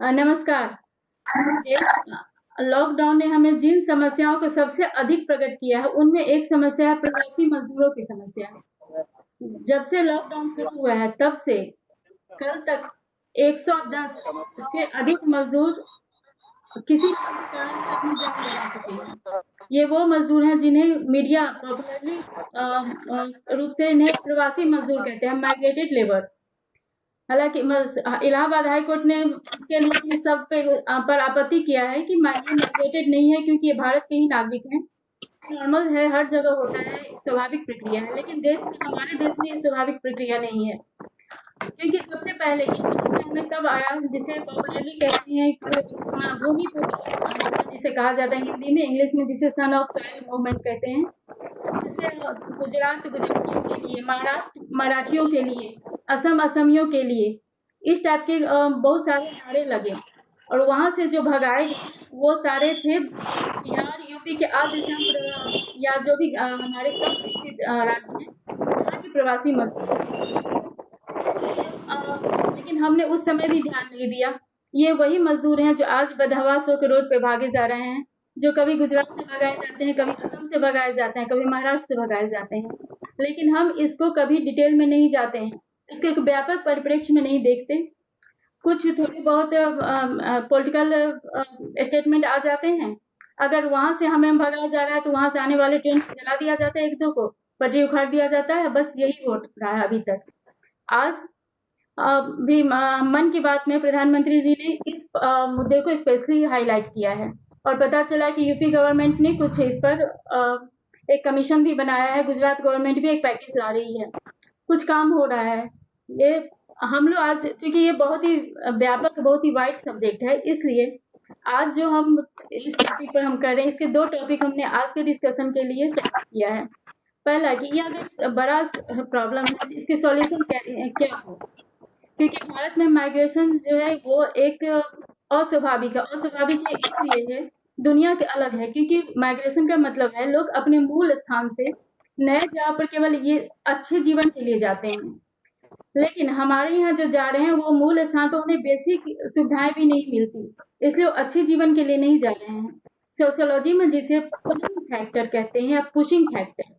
नमस्कार। लॉकडाउन ने हमें जिन समस्याओं को सबसे अधिक प्रकट किया है, उनमें एक समस्या है प्रवासी मजदूरों की समस्या। जब से लॉकडाउन शुरू हुआ है, तब से कल तक 110 से अधिक मजदूर किसी न किसी कारण से अपनी जान गंवा चुके हैं। ये वो मजदूर हैं जिन्हें मीडिया पॉपुलरली रूप से इन्हें प्रवासी मजदूर कहते हैं, माइग्रेटेड लेबर। हालाँकि इलाहाबाद हाई कोर्ट ने इसके लिए इस सब पर आपत्ति किया है कि ये माइग्रेटेड नहीं है, क्योंकि ये भारत के ही नागरिक हैं। नॉर्मल है, हर जगह होता है, स्वाभाविक प्रक्रिया है, लेकिन हमारे देश में ये स्वाभाविक प्रक्रिया नहीं है। क्योंकि सबसे पहले ये समस्या हमें तब आया, जिसे पॉपुलरली कहते हैं भूमिपुत्र, जिसे कहा जाता है हिंदी में, इंग्लिश में जिसे सन ऑफ सॉइल मूवमेंट कहते हैं। जैसे गुजरात गुजरातियों के लिए, महाराष्ट्र मराठियों के लिए, असम असमियों के लिए, इस टाइप के बहुत सारे नारे लगे, और वहाँ से जो भगाए वो सारे थे बिहार, यूपी के आदिवासी या जो भी हमारे कम विकसित राज्य हैं, वहाँ के प्रवासी मजदूर। लेकिन हमने उस समय भी ध्यान नहीं दिया। ये वही मजदूर हैं जो आज बदहवास होकर रोड पे भागे जा रहे हैं, जो कभी गुजरात से भगाए जाते हैं, कभी असम से भगाए जाते हैं, कभी महाराष्ट्र से भगाए जाते हैं। लेकिन हम इसको कभी डिटेल में नहीं जाते हैं, इसके एक व्यापक परिप्रेक्ष्य में नहीं देखते। कुछ थोड़े बहुत पॉलिटिकल स्टेटमेंट आ जाते हैं। अगर वहाँ से हमें भगाया जा रहा है, तो वहाँ से आने वाले ट्रेन जला दिया जाता है, एक दो को पटरी उखाड़ दिया जाता है, बस यही हो रहा है अभी तक। आज भी मन की बात में प्रधानमंत्री जी ने इस मुद्दे को स्पेशली हाईलाइट किया है, और पता चला कि यूपी गवर्नमेंट ने कुछ इस पर एक कमीशन भी बनाया है, गुजरात गवर्नमेंट भी एक पैकेज ला रही है, कुछ काम हो रहा है। ये हम लोग आज, चूंकि ये बहुत ही व्यापक, बहुत ही वाइड सब्जेक्ट है, इसलिए आज जो हम इस टॉपिक पर हम कर रहे हैं, इसके दो टॉपिक हमने आज के डिस्कशन के लिए सेलेक्ट किया है। पहला कि ये अगर बड़ा प्रॉब्लम है, इसके सॉल्यूशन क्या हो, क्योंकि भारत में माइग्रेशन जो है वो एक अस्वाभाविक है, इसलिए है, दुनिया के अलग है, क्योंकि माइग्रेशन का मतलब है लोग अपने मूल स्थान से नए जगह पर केवल ये अच्छे जीवन के लिए जाते हैं। लेकिन हमारे यहाँ जो जा रहे हैं, वो मूल स्थान पर उन्हें बेसिक सुविधाएं भी नहीं मिलती, इसलिए वो अच्छे जीवन के लिए नहीं जा रहे हैं। सोशियोलॉजी में जिसे पुलिंग फैक्टर कहते हैं, या पुशिंग फैक्टर,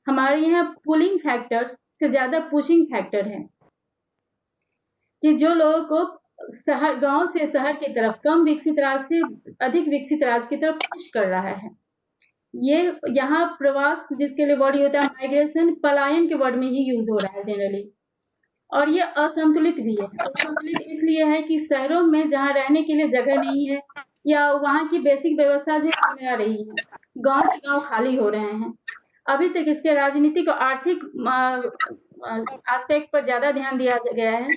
हमारे यहाँ पुलिंग फैक्टर से ज्यादा पुशिंग फैक्टर है, कि जो लोगों को शहर, गांव से शहर की तरफ, कम विकसित राज्य से अधिक विकसित राज्य की तरफ पुश कर रहा है। ये यहाँ प्रवास जिसके लिए वर्ड होता है माइग्रेशन, पलायन के वर्ड में ही यूज हो रहा है जनरली, और ये असंतुलित भी है। असंतुलित इसलिए है कि शहरों में जहाँ रहने के लिए जगह नहीं है, या वहाँ की बेसिक व्यवस्था जो है रही है, गांव के गांव खाली हो रहे हैं। अभी तक इसके राजनीतिक और आर्थिक एस्पेक्ट पर ज्यादा ध्यान दिया गया है,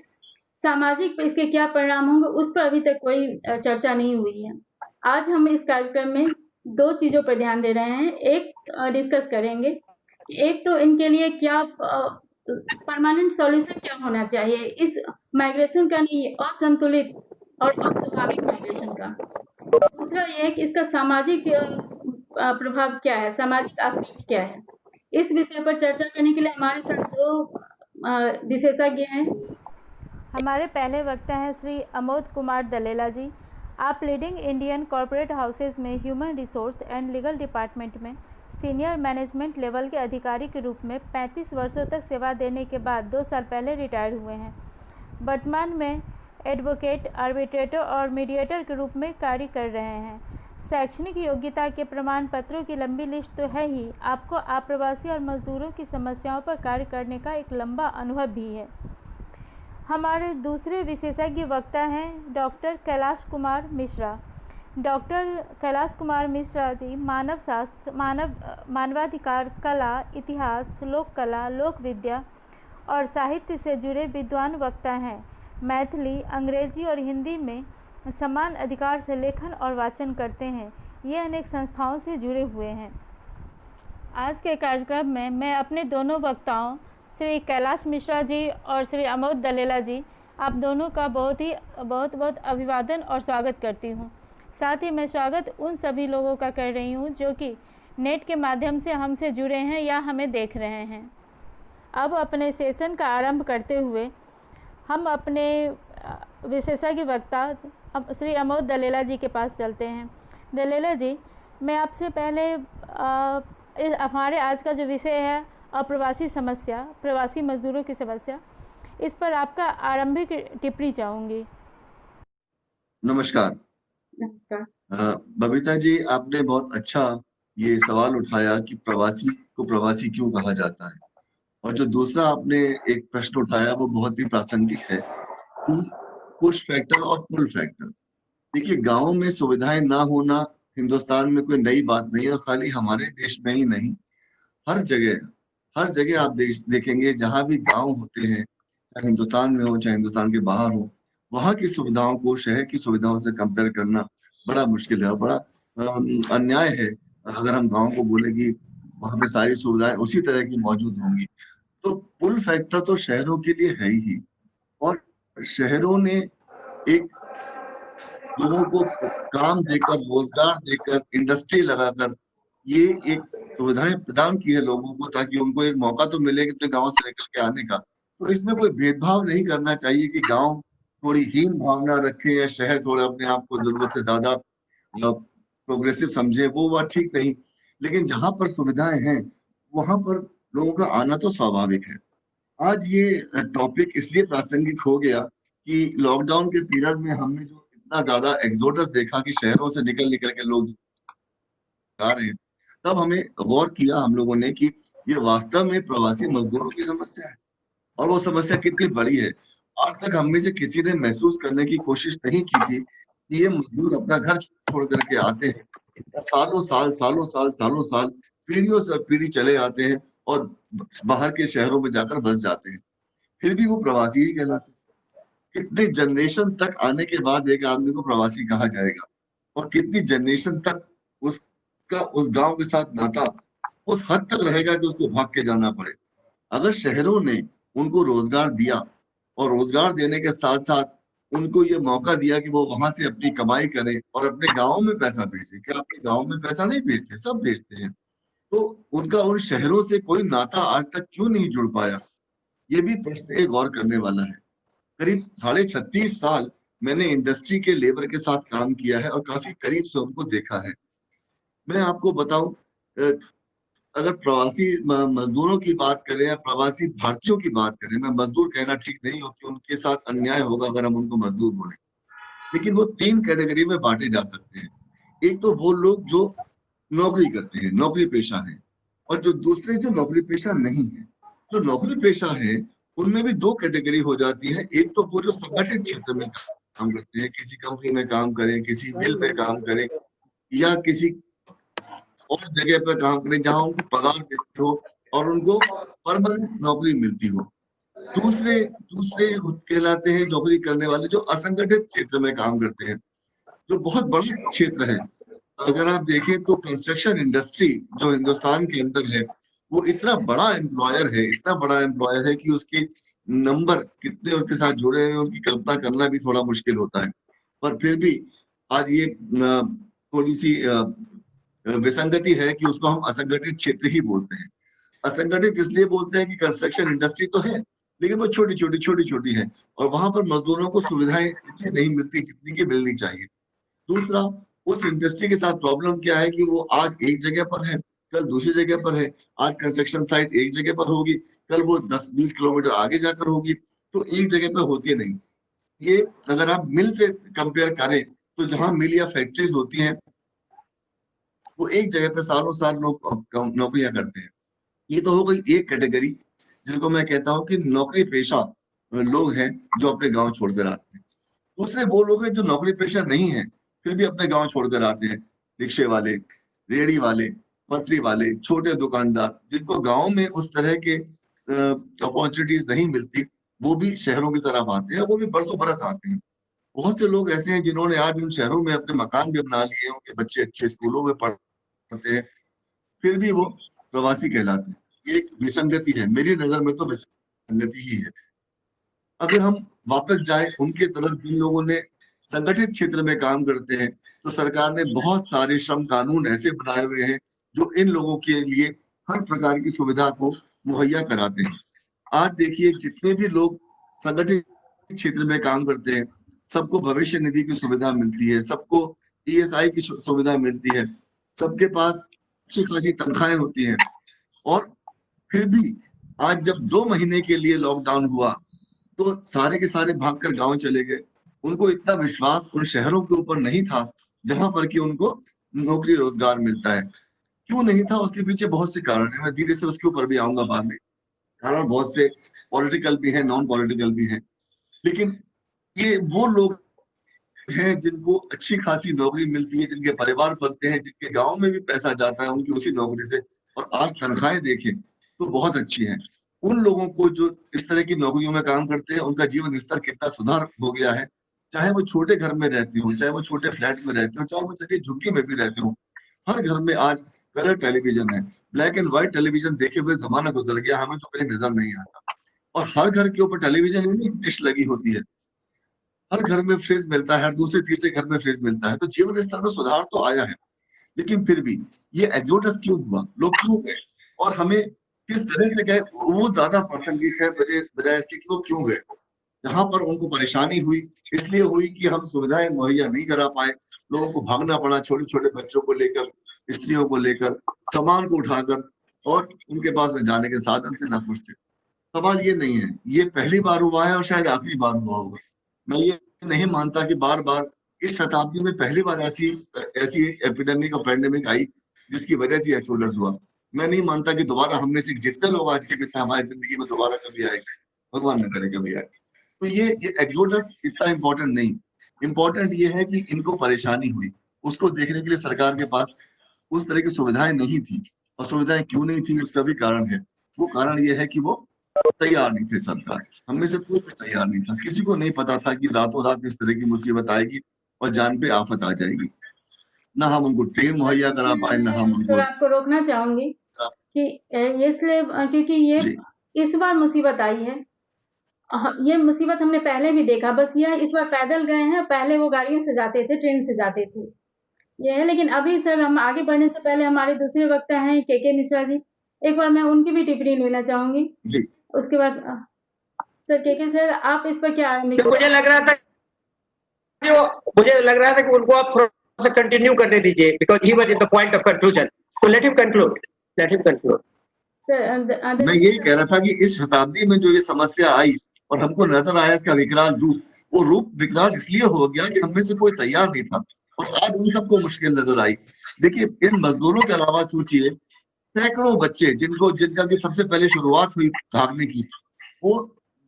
सामाजिक पर इसके क्या परिणाम होंगे उस पर अभी तक कोई चर्चा नहीं हुई है। आज हम इस कार्यक्रम में दो चीजों पर ध्यान दे रहे हैं। एक डिस्कस करेंगे, एक तो इनके लिए क्या परमानेंट सॉल्यूशन क्या होना चाहिए इस माइग्रेशन का, नहीं असंतुलित और अस्वाभाविक माइग्रेशन का। दूसरा ये है कि इसका सामाजिक प्रभाव क्या है, सामाजिक एस्पेक्ट क्या है। इस विषय पर चर्चा करने के लिए हमारे साथ दो विशेषज्ञ हैं। हमारे पहले वक्ता हैं श्री अमोद कुमार दलेला जी। आप लीडिंग इंडियन कॉरपोरेट हाउसेज में human resource and legal department में सीनियर मैनेजमेंट लेवल के अधिकारी के रूप में 35 वर्षों तक सेवा देने के बाद 2 साल पहले रिटायर हुए हैं। वर्तमान में एडवोकेट, आर्बिट्रेटर और मीडिएटर के रूप में कार्य कर रहे हैं। शैक्षणिक योग्यता के प्रमाण पत्रों की लंबी लिस्ट तो है ही, आपको आप्रवासी और मजदूरों की समस्याओं पर कार्य करने का एक लंबा अनुभव भी है। हमारे दूसरे विशेषज्ञ वक्ता हैं डॉक्टर कैलाश कुमार मिश्रा। डॉक्टर कैलाश कुमार मिश्रा जी मानव शास्त्र, मानवाधिकार, कला, इतिहास, लोक कला, लोक विद्या और साहित्य से जुड़े विद्वान वक्ता हैं। मैथिली, अंग्रेजी और हिंदी में समान अधिकार से लेखन और वाचन करते हैं। ये अनेक संस्थाओं से जुड़े हुए हैं। आज के कार्यक्रम में मैं अपने दोनों वक्ताओं श्री कैलाश मिश्रा जी और श्री अमोद दलेला जी, आप दोनों का बहुत अभिवादन और स्वागत करती हूँ। साथ ही मैं स्वागत उन सभी लोगों का कर रही हूँ जो कि नेट के माध्यम से हमसे जुड़े हैं या हमें देख रहे हैं। अब अपने सेशन का आरंभ करते हुए हम अपने विशेषज्ञ वक्ता श्री अमोद दलेला जी के पास चलते हैं। दलेला जी, मैं आपसे पहले हमारे आज का जो विषय है अप्रवासी समस्या, प्रवासी मजदूरों की समस्या, इस पर आपका आरंभिक टिप्पणी चाहूँगी। नमस्कार। नमस्कार। बबीता जी, आपने बहुत अच्छा ये सवाल उठाया कि प्रवासी को प्रवासी क्यों कहा जाता है, और जो दूसरा आपने एक प्रश्न उठाया वो बहुत ही प्रासंगिक है कि पुश फैक्टर और पुल फैक्टर। देखिए, गांव में सुविधाएं ना होना हिंदुस्तान में कोई नई बात नहीं है, और खाली हमारे देश में ही नहीं, हर जगह आप देखेंगे जहां भी गांव होते हैं, चाहे हिंदुस्तान में हो चाहे हिंदुस्तान के बाहर हो, वहां की सुविधाओं को शहर की सुविधाओं से कंपेयर करना बड़ा मुश्किल है और बड़ा अन्याय है। अगर हम गांव को बोले कि वहां पे सारी सुविधाएं उसी तरह की मौजूद होंगी, तो पुल फैक्टर तो शहरों के लिए है ही। और शहरों ने एक लोगों को काम देकर, रोजगार देकर, इंडस्ट्री लगाकर ये एक सुविधाएं प्रदान की है लोगों को, ताकि उनको एक मौका तो मिले कि अपने गांव से निकल के आने का। तो इसमें कोई भेदभाव नहीं करना चाहिए कि गांव थोड़ी हीन भावना रखे या शहर थोड़ा अपने आप को जरूरत से ज्यादा प्रोग्रेसिव समझे, वो बात ठीक नहीं। लेकिन जहां पर सुविधाएं हैं वहां पर लोगों का आना तो स्वाभाविक है। आज ये टॉपिक इसलिए प्रासंगिक हो गया कि लॉकडाउन के पीरियड में हमने जो इतना ज्यादा एक्सोडस देखा कि शहरों से निकल निकल के लोग जा रहे हैं, तब हमें गौर किया हम लोगों ने कि ये वास्तव में प्रवासी मजदूरों की समस्या है, और वो समस्या कितनी बड़ी है। आज तक हम में से किसी ने महसूस करने की कोशिश नहीं की थी कि ये मजदूर अपना घर छोड़ करके आते हैं, सालों साल पीढ़ियों से पीढ़ी चले आते हैं और बाहर के शहरों में जाकर बस जाते हैं, फिर भी वो प्रवासी ही कहलाते हैं। कितने जनरेशन तक आने के बाद एक आदमी को प्रवासी कहा जाएगा, और कितनी जनरेशन तक उसका उस गांव के साथ नाता उस हद तक रहेगा कि उसको भाग के जाना पड़े। अगर शहरों ने उनको रोजगार दिया, और रोजगार देने के साथ साथ उनको ये मौका दिया कि वो वहां से अपनी कमाई करें और अपने गाँव में पैसा भेजें, क्या अपने गाँव में पैसा नहीं भेजते? सब भेजते हैं। तो उनका उन शहरों से कोई नाता आज तक क्यों नहीं जुड़ पाया? ये भी प्रश्न एक गौर करने वाला है। करीब 36.5 साल मैंने इंडस्ट्री के लेबर के साथ काम किया है और काफी करीब से उनको देखा है। मैं आपको बताऊं, अगर प्रवासी मजदूरों की बात करें या प्रवासी भारतीयों की बात करें, मैं मजदूर कहना ठीक नहीं हो कि उनके साथ अन्याय होगा अगर हम उनको मजदूर बोले, लेकिन वो 3 कैटेगरी में बांटे जा सकते हैं। एक तो वो लोग जो नौकरी करते हैं, नौकरी पेशा है, और जो दूसरे जो नौकरी पेशा नहीं है। जो नौकरी पेशा है उनमें भी 2 कैटेगरी हो जाती है। एक तो वो जो संगठित क्षेत्र में काम करते हैं, किसी कंपनी में काम करें, किसी मिल में काम करें, या किसी और जगह पर काम करें जहां उनको पगार देते हो और उनको परमानेंट नौकरी मिलती हो। दूसरे दूसरे कहलाते हैं नौकरी करने वाले जो असंगठित क्षेत्र में काम करते हैं, जो बहुत बड़ा क्षेत्र है। अगर आप देखें तो कंस्ट्रक्शन इंडस्ट्री जो हिंदुस्तान के अंदर है, वो इतना बड़ा एम्प्लॉयर है कि उसके नंबर कितने उसके साथ जुड़े हैं उनकी कल्पना करना भी थोड़ा मुश्किल होता है। पर फिर भी आज ये थोड़ी सी विसंगति है कि उसको हम असंगठित क्षेत्र ही बोलते हैं। असंगठित इसलिए बोलते हैं कि कंस्ट्रक्शन इंडस्ट्री तो है, लेकिन वो छोटी है, और वहां पर मजदूरों को सुविधाएं इतनी नहीं मिलती जितनी की मिलनी चाहिए। दूसरा, उस इंडस्ट्री के साथ प्रॉब्लम क्या है कि वो आज एक जगह पर है, कल दूसरी जगह पर है। आज कंस्ट्रक्शन साइट एक जगह पर होगी, कल वो 10-20 किलोमीटर आगे जाकर होगी, तो एक जगह पर होती नहीं। ये अगर आप मिल से कंपेयर करें तो जहां मिल या फैक्ट्रीज होती हैं वो एक जगह पे सालों साल लोग नौकरियां करते हैं। ये तो हो गई एक कैटेगरी, जिनको मैं कहता हूँ कि नौकरी पेशा लोग हैं जो अपने गांव छोड़कर आते हैं। दूसरे वो लोग हैं जो नौकरी पेशा नहीं है फिर भी अपने गांव छोड़कर आते हैं। रिक्शे वाले, रेहड़ी वाले, पटरी वाले, छोटे दुकानदार, जिनको गांव में उस तरह के अपॉर्चुनिटीज नहीं मिलती, वो भी शहरों की तरफ आते हैं, वो भी बरसों बरस आते हैं। बहुत से लोग ऐसे हैं जिन्होंने आज उन शहरों में अपने मकान भी बना लिए हैं, उनके बच्चे अच्छे स्कूलों में पढ़ते हैं, फिर भी वो प्रवासी कहलाते हैं। ये एक विसंगति है, मेरी नजर में तो विसंगति ही है। अगर हम वापस जाए उनके तरफ जिन लोगों ने संगठित क्षेत्र में काम करते हैं, तो सरकार ने बहुत सारे श्रम कानून ऐसे बनाए हुए हैं जो इन लोगों के लिए हर प्रकार की सुविधा को मुहैया कराते हैं। आज देखिए, जितने भी लोग संगठित क्षेत्र में काम करते हैं सबको भविष्य निधि की सुविधा मिलती है, सबको ईएसआई की सुविधा मिलती है, सबके पास अच्छी खासी तनख्वाहें होती हैं। और फिर भी आज जब 2 महीने के लिए लॉकडाउन हुआ तो सारे के सारे भागकर गांव चले गए। उनको इतना विश्वास उन शहरों के ऊपर नहीं था जहां पर कि उनको नौकरी रोजगार मिलता है। क्यों नहीं था, उसके पीछे बहुत से कारण है, मैं धीरे से उसके ऊपर भी आऊंगा बाद में। कारण बहुत से पॉलिटिकल भी है, नॉन पॉलिटिकल भी है, लेकिन ये वो लोग हैं जिनको अच्छी खासी नौकरी मिलती है, जिनके परिवार पलते हैं, जिनके गांव में भी पैसा जाता है उनकी उसी नौकरी से, और आज तनख्वाहें देखें तो बहुत अच्छी हैं। उन लोगों को जो इस तरह की नौकरियों में काम करते हैं उनका जीवन स्तर कितना सुधार हो गया है, चाहे वो छोटे घर में रहते हो, चाहे वो छोटे फ्लैट में रहते हो, चाहे वो चलिए झुग्गी में भी रहते हो, हर घर में आज कलर टेलीविजन है। ब्लैक एंड व्हाइट टेलीविजन देखे हुए जमाना गुजर गया, हमें तो कहीं नजर नहीं आता। और हर घर के ऊपर टेलीविजन ही नहीं, डिश लगी होती है, हर घर में फ्रिज मिलता है, हर दूसरे तीसरे घर में फ्रिज मिलता है, तो जीवन स्तर में सुधार तो आया है। लेकिन फिर भी ये एक्सोडस क्यों हुआ, लोग क्यों गए और हमें किस तरह से गए, वो ज्यादा प्रासंगिक है बजाय इसके कि वो क्यों गए। जहां पर उनको परेशानी हुई इसलिए हुई कि हम सुविधाएं मुहैया नहीं करा पाए, लोगों को भागना पड़ा, छोटे छोटे बच्चों को लेकर, स्त्रियों को लेकर, सामान को उठाकर, और उनके पास जाने के साधन थे ना कुछ थे। सवाल ये नहीं है, ये पहली बार हुआ है और शायद आखिरी बार हुआ होगा। मैं ये नहीं मानता कि बार बार इस शताब्दी में पहली बार ऐसी ऐसी एपिडेमिक और पैंडेमिक आई जिसकी वजह से एक्सोडस हुआ। मैं नहीं मानता कि दोबारा हम में से जितने लोग आज के मित्र हमारी जिंदगी में दोबारा कभी आएंगे, भगवान न करे कभी आए। तो ये एक्सोडस इतना इम्पोर्टेंट नहीं, इम्पोर्टेंट ये है कि इनको परेशानी हुई, उसको देखने के लिए सरकार के पास उस तरह की सुविधाएं नहीं थी, और सुविधाएं क्यों नहीं थी उसका भी कारण है। वो कारण ये है कि वो तैयार नहीं थे, सरकार हमें से कोई भी तैयार नहीं था, किसी को नहीं पता था कि रातों रात इस तरह की मुसीबत आएगी और जान पे आफत आ जाएगी। ना हम उनको ट्रेन मुहैया करा पाए, ना हम उनको। आपको रोकना चाहूंगी कि ये इसलिए क्योंकि ये इस बार मुसीबत आई है, ये मुसीबत हमने पहले भी देखा, बस ये इस बार पैदल गए हैं, पहले वो गाड़ियों से जाते थे, ट्रेन से जाते थे, ये है। लेकिन अभी सर हम आगे बढ़ने से पहले हमारे दूसरे वक्ता हैं के मिश्रा जी, एक बार मैं उनकी भी टिप्पणी लेना चाहूंगी, उसके बाद सर के सर आप इस पर क्या। मुझे लग रहा था कि उनको आप थोड़ा सा कंटिन्यू करने दीजिए, because he was in the point of conclusion, so let him conclude sir. मैं यही कह रहा था कि इस शताब्दी में जो ये समस्या आई और हमको नजर आया इसका विकराल रूप, वो रूप विकराल इसलिए हो गया कि हम में से कोई तैयार नहीं था, और आज उन सबको मुश्किल नजर आई। देखिए, इन मजदूरों के अलावा सोचिए सैकड़ों बच्चे जिनका भी सबसे पहले शुरुआत हुई भागने की, वो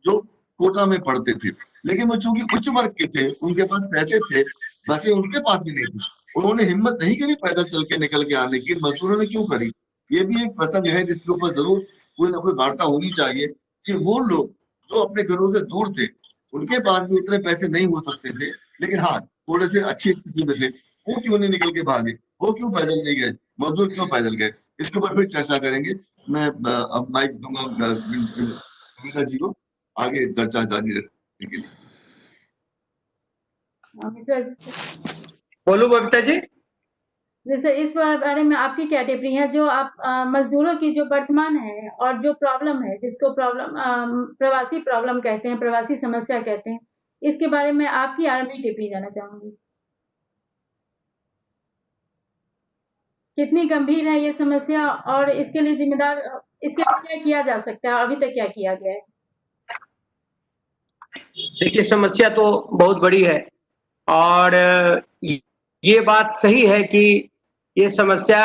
जो कोटा में पढ़ते थे, लेकिन वो चूंकि उच्च वर्ग के थे, उनके पास पैसे थे, बसें उनके पास भी नहीं थी, उन्होंने हिम्मत नहीं करी पैदल चल के निकल के आने की। मजदूरों ने क्यों करी, ये भी एक प्रसंग है जिसके ऊपर जरूर कोई ना कोई वार्ता होनी चाहिए कि वो लोग जो अपने घरों से दूर थे, उनके पास भी उतने पैसे नहीं हो सकते थे, लेकिन हाँ थोड़े से अच्छी स्थिति में थे, वो क्यों नहीं निकल के भागे, वो क्यों पैदल नहीं गए, मजदूर क्यों पैदल गए, इसके ऊपर फिर चर्चा करेंगे। मैं अब माइक दूंगा गीता जी को आगे चर्चा जारी रखने के लिए। बोलो बबीता जी। जैसे इस बारे में आपकी क्या टिप्पणी है, जो आप मजदूरों की जो वर्तमान है और जो प्रॉब्लम है, जिसको प्रवासी प्रॉब्लम कहते हैं, प्रवासी समस्या कहते हैं, इसके बारे में आपकी आरंभिक टिप्पणी जानना चाहूंगी। कितनी गंभीर है ये समस्या और इसके लिए जिम्मेदार, इसके लिए क्या किया जा सकता है, अभी तक क्या किया गया है? देखिए, समस्या तो बहुत बड़ी है और ये बात सही है कि ये समस्या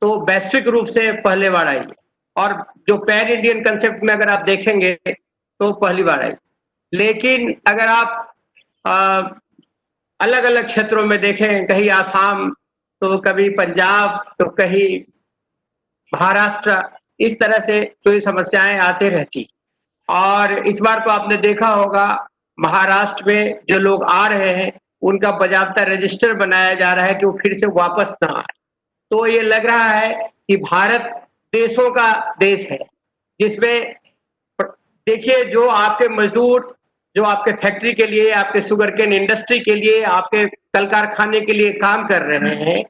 तो वैश्विक रूप से पहले बार आई, और जो पैन इंडियन कंसेप्ट में अगर आप देखेंगे तो पहली बार आई। लेकिन अगर आप अलग अलग क्षेत्रों में देखें, कहीं आसाम तो कभी पंजाब तो कहीं महाराष्ट्र, इस तरह से तो ये समस्याएं आते रहती। और इस बार तो आपने देखा होगा महाराष्ट्र में जो लोग आ रहे हैं उनका बाकायदा रजिस्टर बनाया जा रहा है कि वो फिर से वापस ना आए। तो ये लग रहा है कि भारत देशों का देश है, जिसमें देखिए जो आपके मजदूर जो आपके फैक्ट्री के लिए, आपके शुगर केन इंडस्ट्री के लिए, आपके कल कारखाने के लिए काम कर रहे हैं,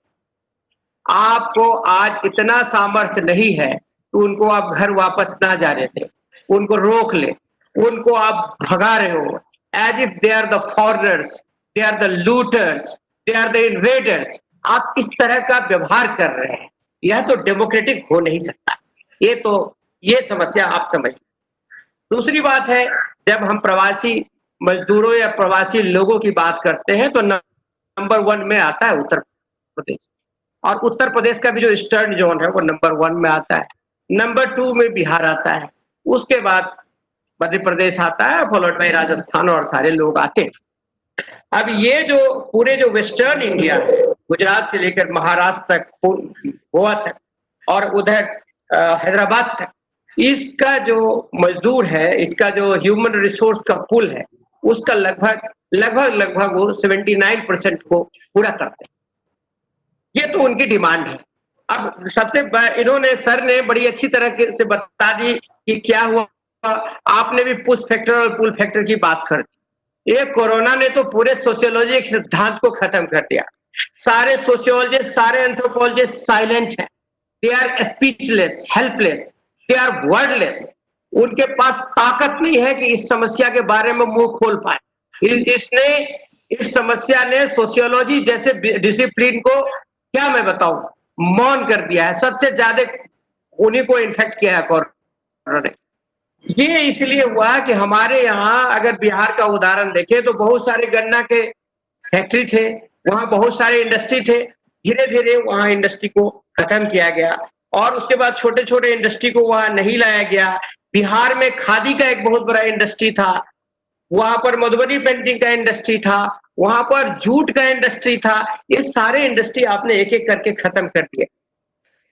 आपको आज इतना सामर्थ्य नहीं है तो उनको आप घर वापस ना जाने दें, उनको रोक ले, उनको आप भगा रहे हो, as if they are the foreigners, they are the looters, they are the invaders. आप इस तरह का व्यवहार कर रहे हैं, यह तो डेमोक्रेटिक हो नहीं सकता। ये समस्या आप समझ। दूसरी बात है, जब हम प्रवासी मजदूरों या प्रवासी लोगों की बात करते हैं तो नंबर 1 में आता है उत्तर प्रदेश, और उत्तर प्रदेश का भी जो ईस्टर्न जोन है वो नंबर 1 में आता है। नंबर 2 में बिहार आता है, उसके बाद मध्य प्रदेश आता है, फॉलोड बाय राजस्थान, और सारे लोग आते हैं। अब ये जो पूरे जो वेस्टर्न इंडिया है, गुजरात से लेकर महाराष्ट्र तक, गोवा तक और उधर हैदराबाद तक, इसका जो मजदूर है, इसका जो ह्यूमन रिसोर्स का पुल है, उसका लगभग वो 79% को पूरा करते हैं। ये तो उनकी डिमांड है। अब सबसे इन्होंने सर ने बड़ी अच्छी तरह से बता दी कि क्या हुआ। आपने भी पुश फैक्टर और पुल फैक्टर की बात कर दी। ये कोरोना ने तो पूरे सोशियोलॉजी के सिद्धांत को खत्म कर दिया। सारे सोशियोलॉजिस्ट, सारे एंथ्रोपोलॉजिस्ट साइलेंट हैं, they are speechless, helpless, they are wordless. उनके पास ताकत नहीं है कि इस समस्या के बारे में मुंह खोल पाए। इस समस्या ने सोशियोलॉजी जैसे डिसिप्लिन को, क्या मैं बताऊं, मौन कर दिया है। सबसे ज्यादा उन्हीं को इन्फेक्ट किया है कोरोना ने। ये इसलिए हुआ कि हमारे यहाँ, अगर बिहार का उदाहरण देखें तो बहुत सारे गन्ना के फैक्ट्री थे, वहां बहुत सारे इंडस्ट्री थे। धीरे धीरे वहां इंडस्ट्री को खत्म किया गया, और उसके बाद छोटे छोटे इंडस्ट्री को वहां नहीं लाया गया। बिहार में खादी का एक बहुत बड़ा इंडस्ट्री था, वहां पर मधुबनी पेंटिंग का इंडस्ट्री था, वहां पर जूट का इंडस्ट्री था। ये सारे इंडस्ट्री आपने एक एक करके खत्म कर दिए।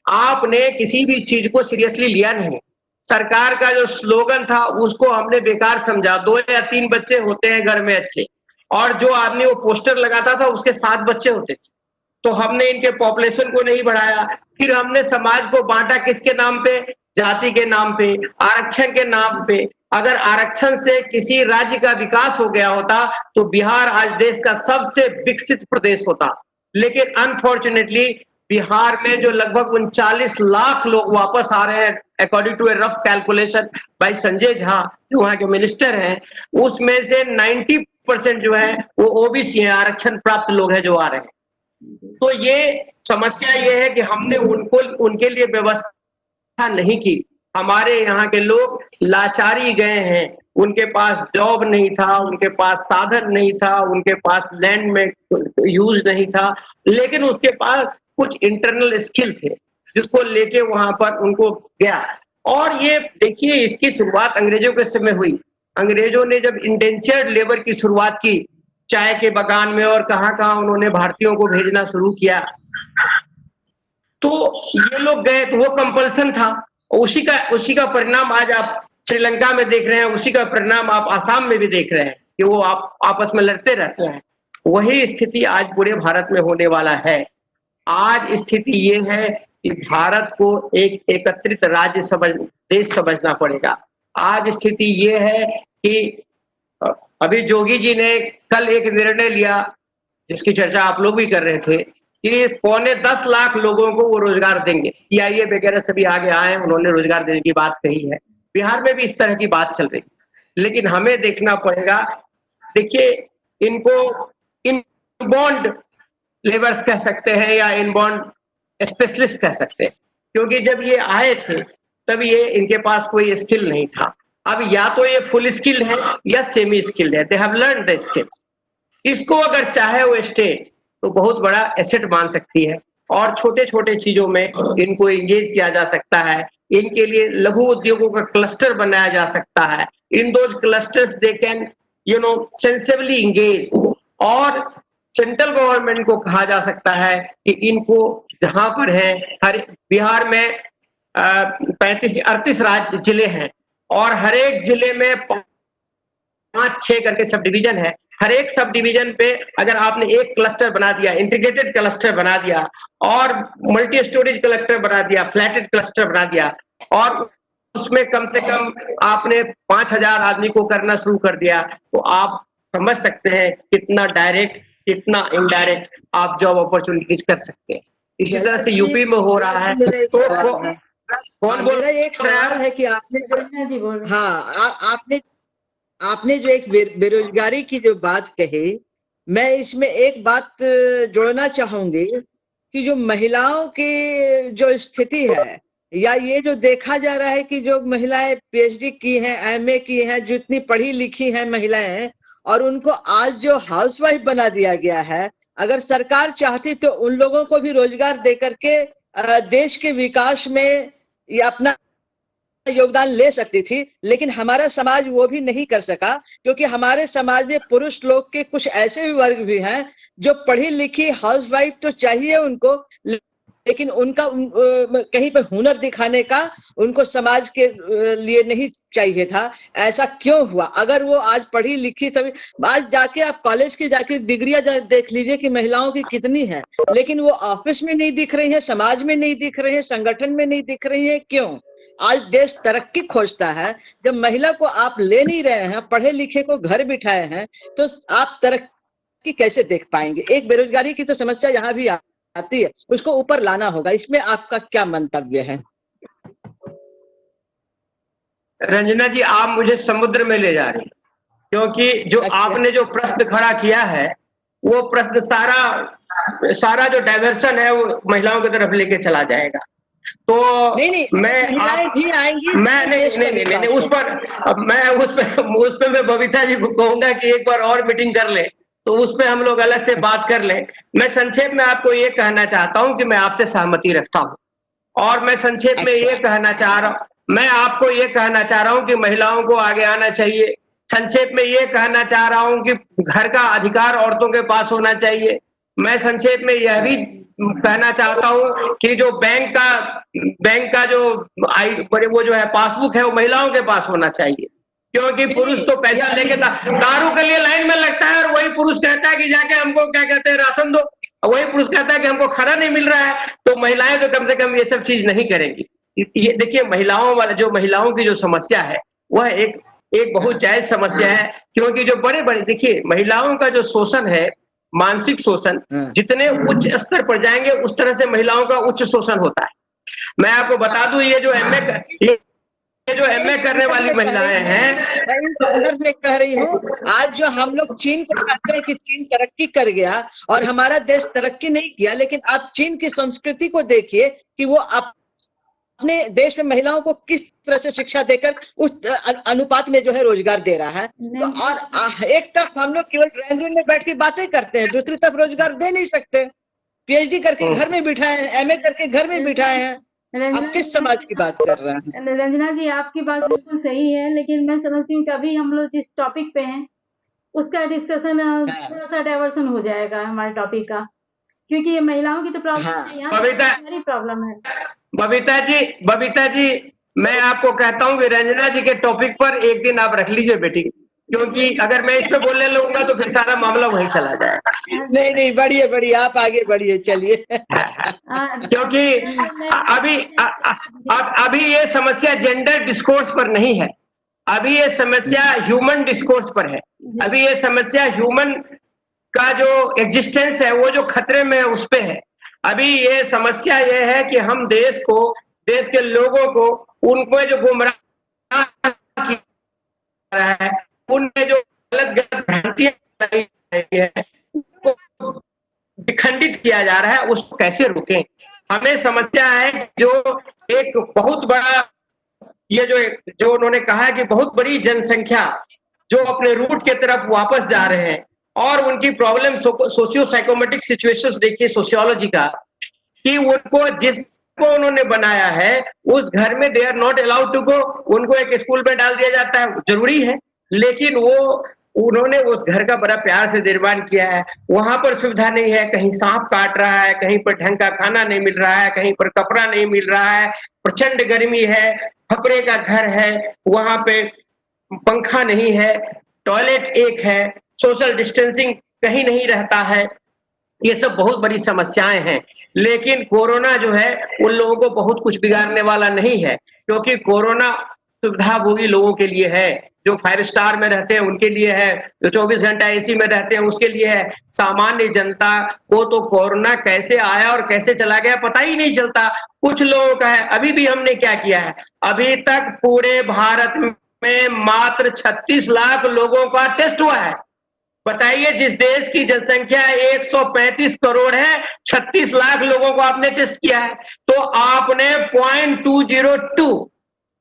आपने किसी भी चीज को सीरियसली लिया नहीं। सरकार का जो स्लोगन था उसको हमने बेकार समझा। 2 या 3 बच्चे होते हैं घर में अच्छे, और जो आदमी वो पोस्टर लगाता था उसके 7 बच्चे होते थे। तो हमने इनके पॉपुलेशन को नहीं बढ़ाया। फिर हमने समाज को बांटा किसके नाम पे? जाति के नाम पे, आरक्षण के नाम पे। अगर आरक्षण से किसी राज्य का विकास हो गया होता तो बिहार आज देश का सबसे विकसित प्रदेश होता। लेकिन अनफॉर्चुनेटली बिहार में जो लगभग 39 लाख लोग वापस आ रहे हैं, according to a rough calculation by Sanjay Jha जो वहां के मिनिस्टर हैं, उसमें से 90% जो है वो ओबीसी है, आरक्षण प्राप्त लोग हैं जो आ रहे हैं। तो ये समस्या ये है कि हमने उनके लिए व्यवस्था नहीं की। हमारे यहाँ के लोग लाचारी गए हैं, उनके पास जॉब नहीं था, उनके पास साधन नहीं था, उनके पास लैंड में यूज नहीं था, लेकिन उसके पास कुछ इंटरनल स्किल थे जिसको लेके वहां पर उनको गया। और ये देखिए, इसकी शुरुआत अंग्रेजों के समय हुई। अंग्रेजों ने जब इंडेंचर्ड लेबर की शुरुआत की चाय के बागान में और कहां उन्होंने भारतीयों को भेजना शुरू किया, तो ये लोग गए, तो वो कंपल्सन था। उसी का परिणाम आज आप श्रीलंका में देख रहे हैं, उसी का परिणाम आप आसाम में भी देख रहे हैं कि वो आप आपस में लड़ते रहते हैं। वही स्थिति आज पूरे भारत में होने वाला है। आज स्थिति ये है कि भारत को एक एकत्रित देश समझना पड़ेगा। आज स्थिति ये है कि अभी जोगी जी ने कल एक निर्णय लिया जिसकी चर्चा आप लोग भी कर रहे थे कि 9.25 लाख लोगों को वो रोजगार देंगे। सीआईए वगैरह सभी आगे आए, उन्होंने रोजगार देने की बात कही है। बिहार में भी इस तरह की बात चल रही है, लेकिन हमें देखना पड़ेगा। देखिए, इनको इनबाउंड लेबर्स कह सकते हैं या इनबाउंड स्पेशलिस्ट कह सकते हैं, क्योंकि जब ये आए थे तब ये इनके पास कोई स्किल नहीं था। अब या तो ये फुल स्किल्ड है या सेमी स्किल्ड है, they have learn the skills. इसको अगर चाहे वो स्टेट तो बहुत बड़ा एसेट मान सकती है, और छोटे छोटे चीजों में इनको एंगेज किया जा सकता है। इनके लिए लघु उद्योगों का क्लस्टर बनाया जा सकता है। In those clusters they can sensibly engage. और सेंट्रल गवर्नमेंट को कहा जा सकता है कि इनको जहां पर है, हर बिहार में 38 राज्य जिले हैं, और हर एक जिले में 5-6 करके सब डिवीजन है। हर एक सब डिवीजन पे अगर आपने एक क्लस्टर बना दिया, इंटीग्रेटेड क्लस्टर बना दिया, और मल्टी स्टोरेज क्लस्टर बना दिया, फ्लैटेड क्लस्टर बना दिया, और उसमें कम से कम आपने 5000 आदमी को करना शुरू कर दिया, तो आप समझ सकते हैं कितना डायरेक्ट कितना इनडायरेक्ट आप जॉब अपॉर्चुनिटीज कर सकते हैं। इसी तरह से यूपी में हो रहा है। तो कौन बोल? मेरा एक सवाल है कि आपने जो, जी बोल, हाँ, आपने आपने जो एक बेरोजगारी की जो बात कही, मैं इसमें एक बात जोड़ना चाहूंगी कि जो महिलाओं की जो स्थिति है, या ये जो देखा जा रहा है कि जो महिलाएं पीएचडी की हैं, एमए की हैं, जो इतनी पढ़ी लिखी हैं महिलाएं, और उनको आज जो हाउसवाइफ बना दिया गया है, अगर सरकार चाहती तो उन लोगों को भी रोजगार दे करके देश के विकास में ये अपना योगदान ले सकती थी, लेकिन हमारा समाज वो भी नहीं कर सका, क्योंकि हमारे समाज में पुरुष लोग के कुछ ऐसे भी वर्ग भी हैं जो पढ़ी लिखी हाउसवाइफ तो चाहिए उनको, लेकिन उनका कहीं पर हुनर दिखाने का उनको समाज के लिए नहीं चाहिए था। ऐसा क्यों हुआ? अगर वो आज पढ़ी लिखी सभी, आज जाके आप कॉलेज की जाके डिग्रियां देख लीजिए कि महिलाओं की कितनी है, लेकिन वो ऑफिस में नहीं दिख रही है, समाज में नहीं दिख रही है, संगठन में नहीं दिख रही है। क्यों? आज देश तरक्की खोजता है। जब महिला को आप ले नहीं रहे हैं, पढ़े लिखे को घर बिठाए हैं, तो आप तरक्की कैसे देख पाएंगे? एक बेरोजगारी की तो समस्या यहाँ भी आती है, उसको ऊपर लाना होगा। इसमें आपका क्या मंतव्य है? रंजना जी, आप मुझे समुद्र में ले जा रहे हैं, क्योंकि जो आपने जो प्रश्न खड़ा किया है, वो प्रश्न सारा जो डाइवर्सन है वो महिलाओं की तरफ लेके चला जाएगा। तो नहीं, मैं भी आएंगी, मैं नहीं उस पर मैं बबीता जी को कहूंगा कि एक बार और मीटिंग कर ले, तो उस पे हम लोग अलग से बात कर लें। मैं संक्षेप में आपको ये कहना चाहता हूं कि मैं आपसे सहमति रखता हूं, और मैं संक्षेप में ये कहना चाह रहा हूं, मैं आपको ये कहना चाह रहा हूं कि महिलाओं को आगे आना चाहिए। संक्षेप में ये कहना चाह रहा हूं कि घर का अधिकार औरतों के पास होना चाहिए। मैं संक्षेप में यह भी कहना चाहता हूं कि जो बैंक का जो वो जो है पासबुक है, वो महिलाओं के पास होना चाहिए, क्योंकि पुरुष तो पैसा लेके दारू के लिए लाइन में लगता है, और वही पुरुष कहता है कि जाके हमको क्या कहते हैं राशन दो, वही पुरुष कहता है कि हमको खाना नहीं मिल रहा है। तो महिलाएं तो कम से कम ये सब चीज नहीं करेंगी। ये देखिए, महिलाओं की जो समस्या है वह एक बहुत जायज समस्या है, क्योंकि जो बड़े देखिए महिलाओं का जो शोषण है, मानसिक शोषण, जितने उच्च स्तर पर जाएंगे उस तरह से महिलाओं का उच्च शोषण होता है। मैं आपको बता दूं, ये जो एमए करने वाली महिलाएं हैं, मैं कह रही हूँ, आज जो हम लोग चीन को कहते हैं कि चीन तरक्की कर गया और हमारा देश तरक्की नहीं किया, लेकिन आप चीन की संस्कृति को देखिए कि वो अपने देश में महिलाओं को किस तरह से शिक्षा देकर उस अनुपात में जो है रोजगार दे रहा है। तो और एक तरफ हम लोग केवल ड्राइंग रूम में बैठ के बातें करते हैं, दूसरी तरफ रोजगार दे नहीं सकते। पीएचडी करके घर में बिठाए हैं, एमए करके घर में बिठाए हैं। आप किस समाज की बात कर रहे हैं? रंजना जी, आपकी बात बिल्कुल सही है, लेकिन मैं समझती हूँ कि अभी हम लोग जिस टॉपिक पे हैं उसका डिस्कशन थोड़ा सा डाइवर्सन हो जाएगा हमारे टॉपिक का, क्योंकि ये महिलाओं की तो प्रॉब्लम है, यहाँ सारी प्रॉब्लम है। बबीता जी, मैं आपको कहता हूँ कि रंजना जी के टॉपिक पर एक दिन आप रख लीजिए बेटी, क्योंकि अगर मैं इस पे बोलने लगूंगा तो फिर सारा मामला वहीं चला जाएगा। नहीं, बढ़िए, आप आगे बढ़िए, चलिए। क्योंकि अभी ये समस्या जेंडर डिस्कोर्स पर नहीं है, अभी ये समस्या ह्यूमन डिस्कोर्स पर है। अभी ये समस्या ह्यूमन का जो एग्जिस्टेंस है वो जो खतरे में है उस पे है। अभी ये समस्या ये है कि हम देश के लोगों को उनको जो गुमराह किया रहा है, उनमें जो गलत भ्रांतियां है विखंडित किया जा रहा है, उसको कैसे रोकें? हमें समस्या है जो एक बहुत बड़ा, ये जो उन्होंने कहा कि बहुत बड़ी जनसंख्या जो अपने रूट के तरफ वापस जा रहे हैं, और उनकी प्रॉब्लम सोशियो साइकोमेटिक सिचुएशंस देखिए सोशियोलॉजी का, कि उनको जिसको उन्होंने बनाया है उस घर में they are not allowed to go, उनको एक स्कूल में डाल दिया जाता है, जरूरी है, लेकिन उन्होंने उस घर का बड़ा प्यार से निर्माण किया है, वहां पर सुविधा नहीं है, कहीं सांप काट रहा है, कहीं पर ढंग का खाना नहीं मिल रहा है, कहीं पर कपड़ा नहीं मिल रहा है, प्रचंड गर्मी है, खपरे का घर है, वहां पे पंखा नहीं है, टॉयलेट एक है, सोशल डिस्टेंसिंग कहीं नहीं रहता है। ये सब बहुत बड़ी समस्याएं हैं, लेकिन कोरोना जो है उन लोगों को बहुत कुछ बिगाड़ने वाला नहीं है, क्योंकि कोरोना सुविधा भोगी लोगों के लिए है, जो 5 स्टार में रहते हैं उनके लिए है, जो 24 घंटा एसी में रहते हैं उसके लिए है। सामान्य जनता को तो कोरोना कैसे आया और कैसे चला गया पता ही नहीं चलता। कुछ लोगों का है। अभी भी हमने क्या किया है, अभी तक पूरे भारत में मात्र 36 लाख लोगों का टेस्ट हुआ है। बताइए, जिस देश की जनसंख्या 135 करोड़ है, 36 लाख लोगों को आपने टेस्ट किया है, तो आपने 0.202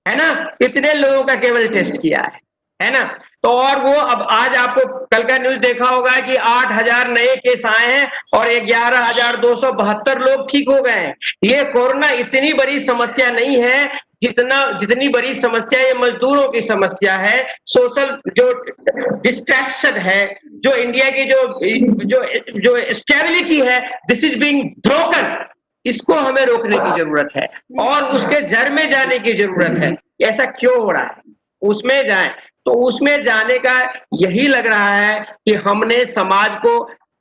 है ना, इतने लोगों का केवल टेस्ट किया है ना। तो और वो अब आज आपको कल का न्यूज देखा होगा कि 8,000 नए केस आए हैं और 11,272 लोग ठीक हो गए हैं। ये कोरोना इतनी बड़ी समस्या नहीं है जितनी बड़ी समस्या ये मजदूरों की समस्या है, सोशल जो डिस्ट्रैक्शन है, जो इंडिया की जो स्टेबिलिटी है, दिस इज बीइंग ब्रोकन। इसको हमें रोकने की जरूरत है और उसके जड़ में जाने की जरूरत है। ऐसा क्यों हो रहा है, उसमें जाएं। तो उसमें जाने का यही लग रहा है कि हमने समाज को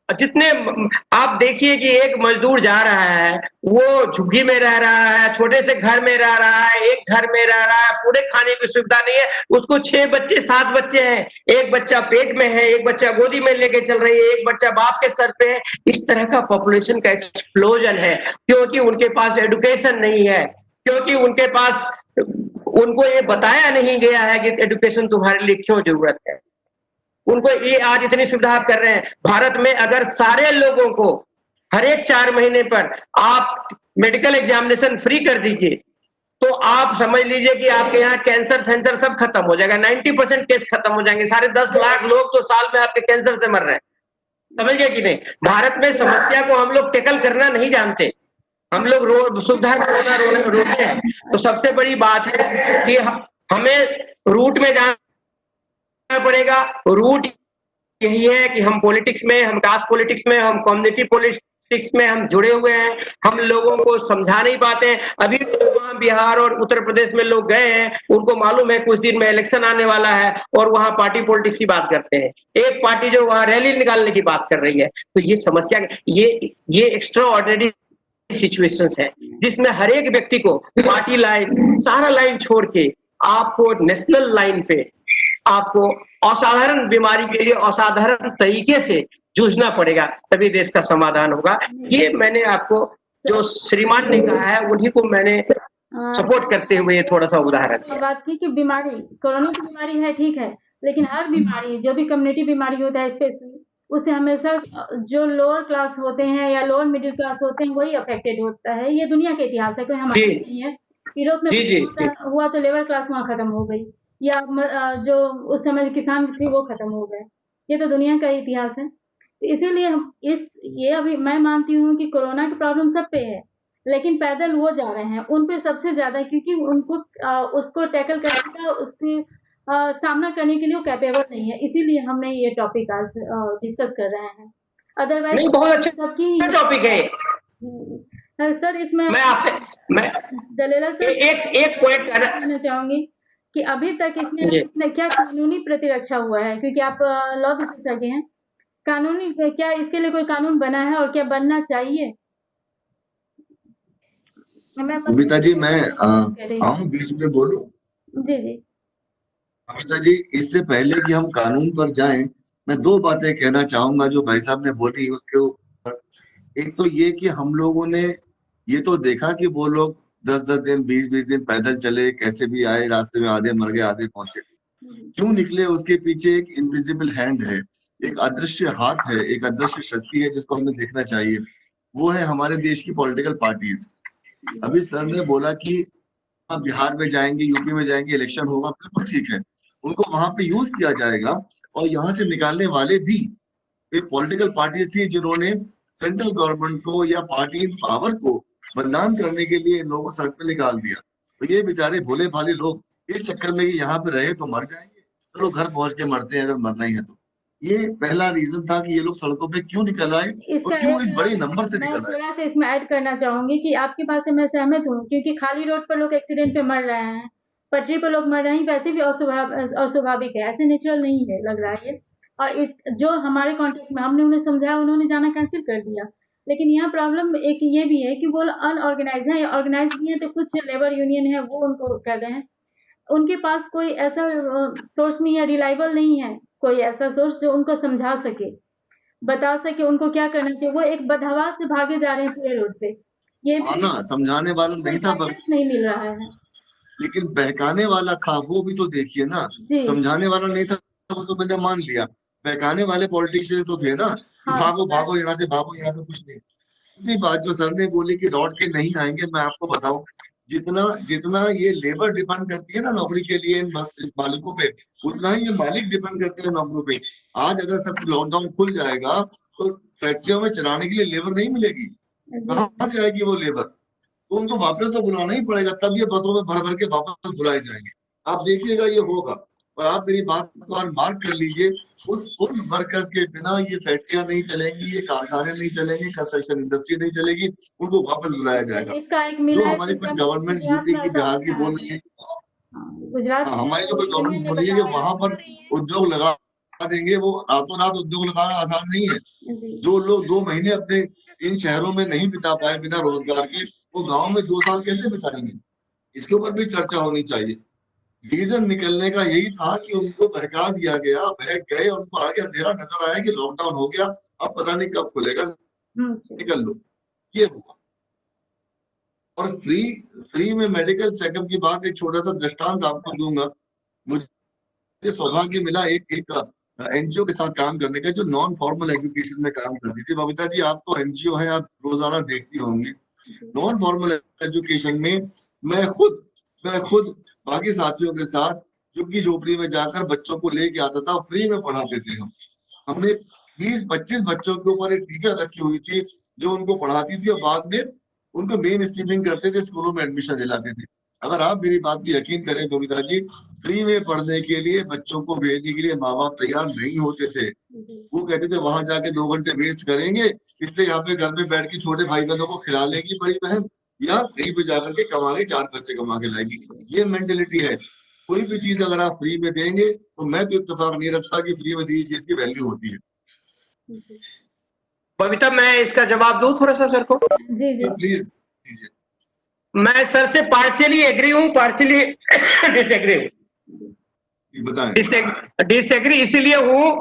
जितने, आप देखिए कि एक मजदूर जा रहा है, वो झुग्गी में रह रहा है, छोटे से घर में रह रहा है, एक घर में रह रहा है, पूरे खाने की सुविधा नहीं है, उसको 6 बच्चे 7 बच्चे हैं, एक बच्चा पेट में है, एक बच्चा गोदी में लेके चल रही है, एक बच्चा बाप के सर पे है। इस तरह का पॉपुलेशन का एक्सप्लोजन है, क्योंकि उनके पास एजुकेशन नहीं है, क्योंकि उनके पास उनको ये बताया नहीं गया है कि एजुकेशन तुम्हारे लिए क्यों जरूरत है। उनको ये आज इतनी सुविधा आप कर रहे हैं। भारत में अगर सारे लोगों को हर एक 4 महीने पर आप मेडिकल एग्जामिनेशन फ्री कर दीजिए, तो आप समझ लीजिए कि आपके यहाँ कैंसर फैंसर सब खत्म हो जाएगा, 90% केस खत्म हो जाएंगे। 10.5 लाख लोग तो साल में आपके कैंसर से मर रहे हैं, समझ गए कि नहीं। भारत में समस्या को हम लोग टैकल करना नहीं जानते, हम लोग सुविधा रोकते हैं। तो सबसे बड़ी बात है कि हमें रूट में जाना पड़ेगा। रूट यही है कि हम पॉलिटिक्स में, हम कास्ट पॉलिटिक्स में, हम कम्युनिटी पॉलिटिक्स में हम जुड़े हुए हैं, हम लोगों को समझा नहीं पाते हैं। अभी वहां बिहार और उत्तर प्रदेश में लोग गए हैं, उनको मालूम है कुछ दिन में इलेक्शन आने वाला है और वहां पार्टी पॉलिटिक्स की बात करते हैं। एक पार्टी जो वहां रैली निकालने की बात कर रही है। तो ये समस्या, ये एक्स्ट्रा ऑर्डिनरी सिचुएशंस है जिसमें हर एक व्यक्ति को पार्टी लाइन, सारा लाइन छोड़ के आपको नेशनल लाइन पे आपको असाधारण बीमारी के लिए असाधारण तरीके से जूझना पड़ेगा, तभी देश का समाधान होगा। ये मैंने आपको जो श्रीमान ने कहा है उन्हीं को मैंने सपोर्ट करते हुए ये थोड़ा सा उदाहरण बात की कि बीमारी, कोरोना की बीमारी है, ठीक है, लेकिन हर बीमारी, जो भी कम्युनिटी बीमारी होता है स्पेशली, उससे हमेशा जो लोअर क्लास होते हैं या लोअर मिडिल क्लास होते हैं वही अफेक्टेड होता है। ये दुनिया के इतिहास है, कोई हमारे नहीं है। यूरोप में हुआ तो लेबर क्लास वहाँ खत्म हो गई, या जो उस समय किसान थे वो खत्म हो गए। ये तो दुनिया का इतिहास है। इसीलिए ये अभी मैं मानती हूँ कि कोरोना की प्रॉब्लम सब पे है, लेकिन पैदल वो जा रहे हैं उन पे सबसे ज्यादा, क्योंकि उनको उसको टैकल करने का, उसकी सामना करने के लिए वो कैपेबल नहीं है। इसीलिए हमने ये टॉपिक आज डिस्कस कर रहे हैं। अदरवाइज बहुत अच्छा सबकी टॉपिक है सर। इसमें मैं दलेला सर एक पॉइंट कहना चाहूंगी कि अभी तक इसमें क्या कानूनी प्रतिरक्षा हुआ है, क्योंकि आप लॉ विशेषज्ञ हैं। कानूनी क्या इसके लिए कोई कानून बना है और क्या बनना चाहिए? अमिता जी, मैं आऊं बीच में बोलूं? जी जी अमिता जी, इससे पहले कि हम कानून पर जाएं, मैं 2 बातें कहना चाहूंगा जो भाई साहब ने बोली उसके ऊपर। एक तो ये कि हम लोगों ने ये तो देखा कि वो लोग 10-10 दिन 20-20 दिन पैदल चले, कैसे भी आए, रास्ते में आधे मर गए आधे पहुंचे। क्यों निकले? उसके पीछे एक इनविजिबल हैंड है, एक अदृश्य हाथ है, एक अदृश्य शक्ति है जिसको हमें देखना चाहिए। वो है हमारे देश की पॉलिटिकल पार्टीज। अभी सर ने बोला कि आप बिहार में जाएंगे, यूपी में जाएंगे, इलेक्शन होगा, बिल्कुल ठीक है, उनको वहां पे यूज किया जाएगा। और यहाँ से निकालने वाले भी एक पॉलिटिकल पार्टीज थी जिन्होंने सेंट्रल गवर्नमेंट को या पार्टी पावर को बदनाम करने के लिए इन लोगों को सड़क पे निकाल दिया। तो ये बेचारे भोले भाले लोग इस चक्कर में कि यहाँ पे रहे तो मर जाएंगे, चलो घर पहुंच के मरते हैं अगर मरना ही है तो। ये पहला रीजन था कि ये लोग सड़कों पे क्यों निकल आए और क्यों इस बड़े नंबर से निकल आए। थोड़ा सा इसमें ऐड करना चाहूंगी कि आपकी बात से मैं सहमत हूँ, क्योंकि खाली रोड पर लोग एक्सीडेंट पे मर रहे हैं, पटरी पर लोग मर रहे हैं, वैसे भी अस्वाभाविक है, ऐसे नेचुरल नहीं है लग रहा है। और जो हमारे कॉन्टेक्ट में हमने उन्हें समझाया, उन्होंने जाना कैंसिल कर दिया। लेकिन यहाँ प्रॉब्लम एक ये भी है कि वो अनऑर्गेनाइज है या ऑर्गेनाइज भी है, तो कुछ लेबर यूनियन है वो उनको कर रहे हैं। उनके पास कोई ऐसा सोर्स नहीं है, रिलायबल नहीं है कोई ऐसा सोर्स जो उनको समझा सके, बता सके उनको क्या करना चाहिए। वो एक बदहवा से भागे जा रहे हैं पूरे रोड पे। ये समझाने वाला नहीं था, नहीं मिल रहा है। लेकिन बहकाने वाला था वो भी तो देखिए ना, जी समझाने वाला नहीं था वो तो मैंने मान लिया, बहकाने वाले पॉलिटिशियन तो थे ना कि हाँ भागो भागो यहाँ से, भागो यहाँ पे कुछ नहीं। इसी बात जो सर ने बोली कि लौट के नहीं आएंगे, मैं आपको बताऊं, जितना जितना ये लेबर डिपेंड करती है ना नौकरी के लिए इन मालिकों पे, उतना ही ये मालिक डिपेंड करते हैं नौकरियों पे। आज अगर सब लॉकडाउन खुल जाएगा तो फैक्ट्रियों में चलाने के लिए लेबर नहीं मिलेगी, जी कहाँ से आएगी वो लेबर? तो उनको वापस तो बुलाना ही पड़ेगा, तब ये बसों में भर भर के वापस बुलाए जाएंगे। आप देखिएगा ये होगा। और आप मेरी बात को और मार्क कर लीजिए, उन वर्कर्स के बिना ये फैक्ट्रियां नहीं चलेंगी, ये कारखाने नहीं चलेंगे, कंस्ट्रक्शन इंडस्ट्री नहीं चलेगी, उनको वापस बुलाया जाएगा। इसका एक जो मिला है हमारी कुछ सिस्टम गवर्नमेंट गुजरात यूपी में की, ऐसा बिहार की होता है। बोल रही है, गुजरात हाँ, में हमारी जो कोई यूनियन गवर्नमेंट ने बोल रही है कि बताया वहां पर उद्योग लगा देंगे, वो रातों रात उद्योग लगाना आसान नहीं है। जी जो लोग 2 महीने अपने इन शहरों में नहीं बिता पाए बिना रोजगार के, वो गांव में 2 साल कैसे बिताएंगे? इसके ऊपर भी चर्चा होनी चाहिए। रीजन निकलने का यही था कि उनको बहका दिया गया, बहक गए, उनको आगे अंधेरा नजर आया कि लॉकडाउन हो गया, अब पता नहीं कब खुलेगा, जी निकल लो, ये हुआ। और फ्री में मेडिकल चेकअप की बात, एक छोटा सा दृष्टांत आपको दूंगा। मुझे सौभाग्य मिला एक एनजीओ के साथ काम करने का, जो नॉन फॉर्मल एजुकेशन में काम करती थी। बबीता जी, आप तो एनजीओ है, आप रोजाना देखती होंगी। नॉन फॉर्मल एजुकेशन में मैं खुद बाकी साथियों के साथ झुग्गी झोपड़ी में जाकर बच्चों को लेके आता था, फ्री में पढ़ाते थे हम। हमने 20-25 बच्चों के ऊपर एक टीचर रखी हुई थी जो उनको पढ़ाती थी और बाद में उनको मेन स्ट्रीमिंग करते थे, स्कूलों में एडमिशन दिलाते थे। अगर आप मेरी बात पे यकीन करें बबीता जी, फ्री में पढ़ने के लिए बच्चों को भेजने के लिए माँ बाप तैयार नहीं होते थे। वो कहते थे वहां जाके 2 घंटे वेस्ट करेंगे, इससे यहाँ पे घर में बैठ के छोटे भाई बहनों को खिला लेगी बड़ी बहन, या कहीं पे जाकर के कमा के 4 पैसे कमा के लाएगी। ये मेंटेलिटी है। कोई भी चीज अगर आप फ्री में देंगे तो मैं तो इत्तेफाक नहीं रखता कि फ्री में दी चीज की वैल्यू होती है। बबीता, मैं इसका जवाब दूं थोड़ा सा सर को? जी जी प्लीज दीजिए। मैं सर से पार्शियली एग्री हूं, पार्शियली डिसएग्री हूं। बताएं। डिसएग्री इसलिए हूं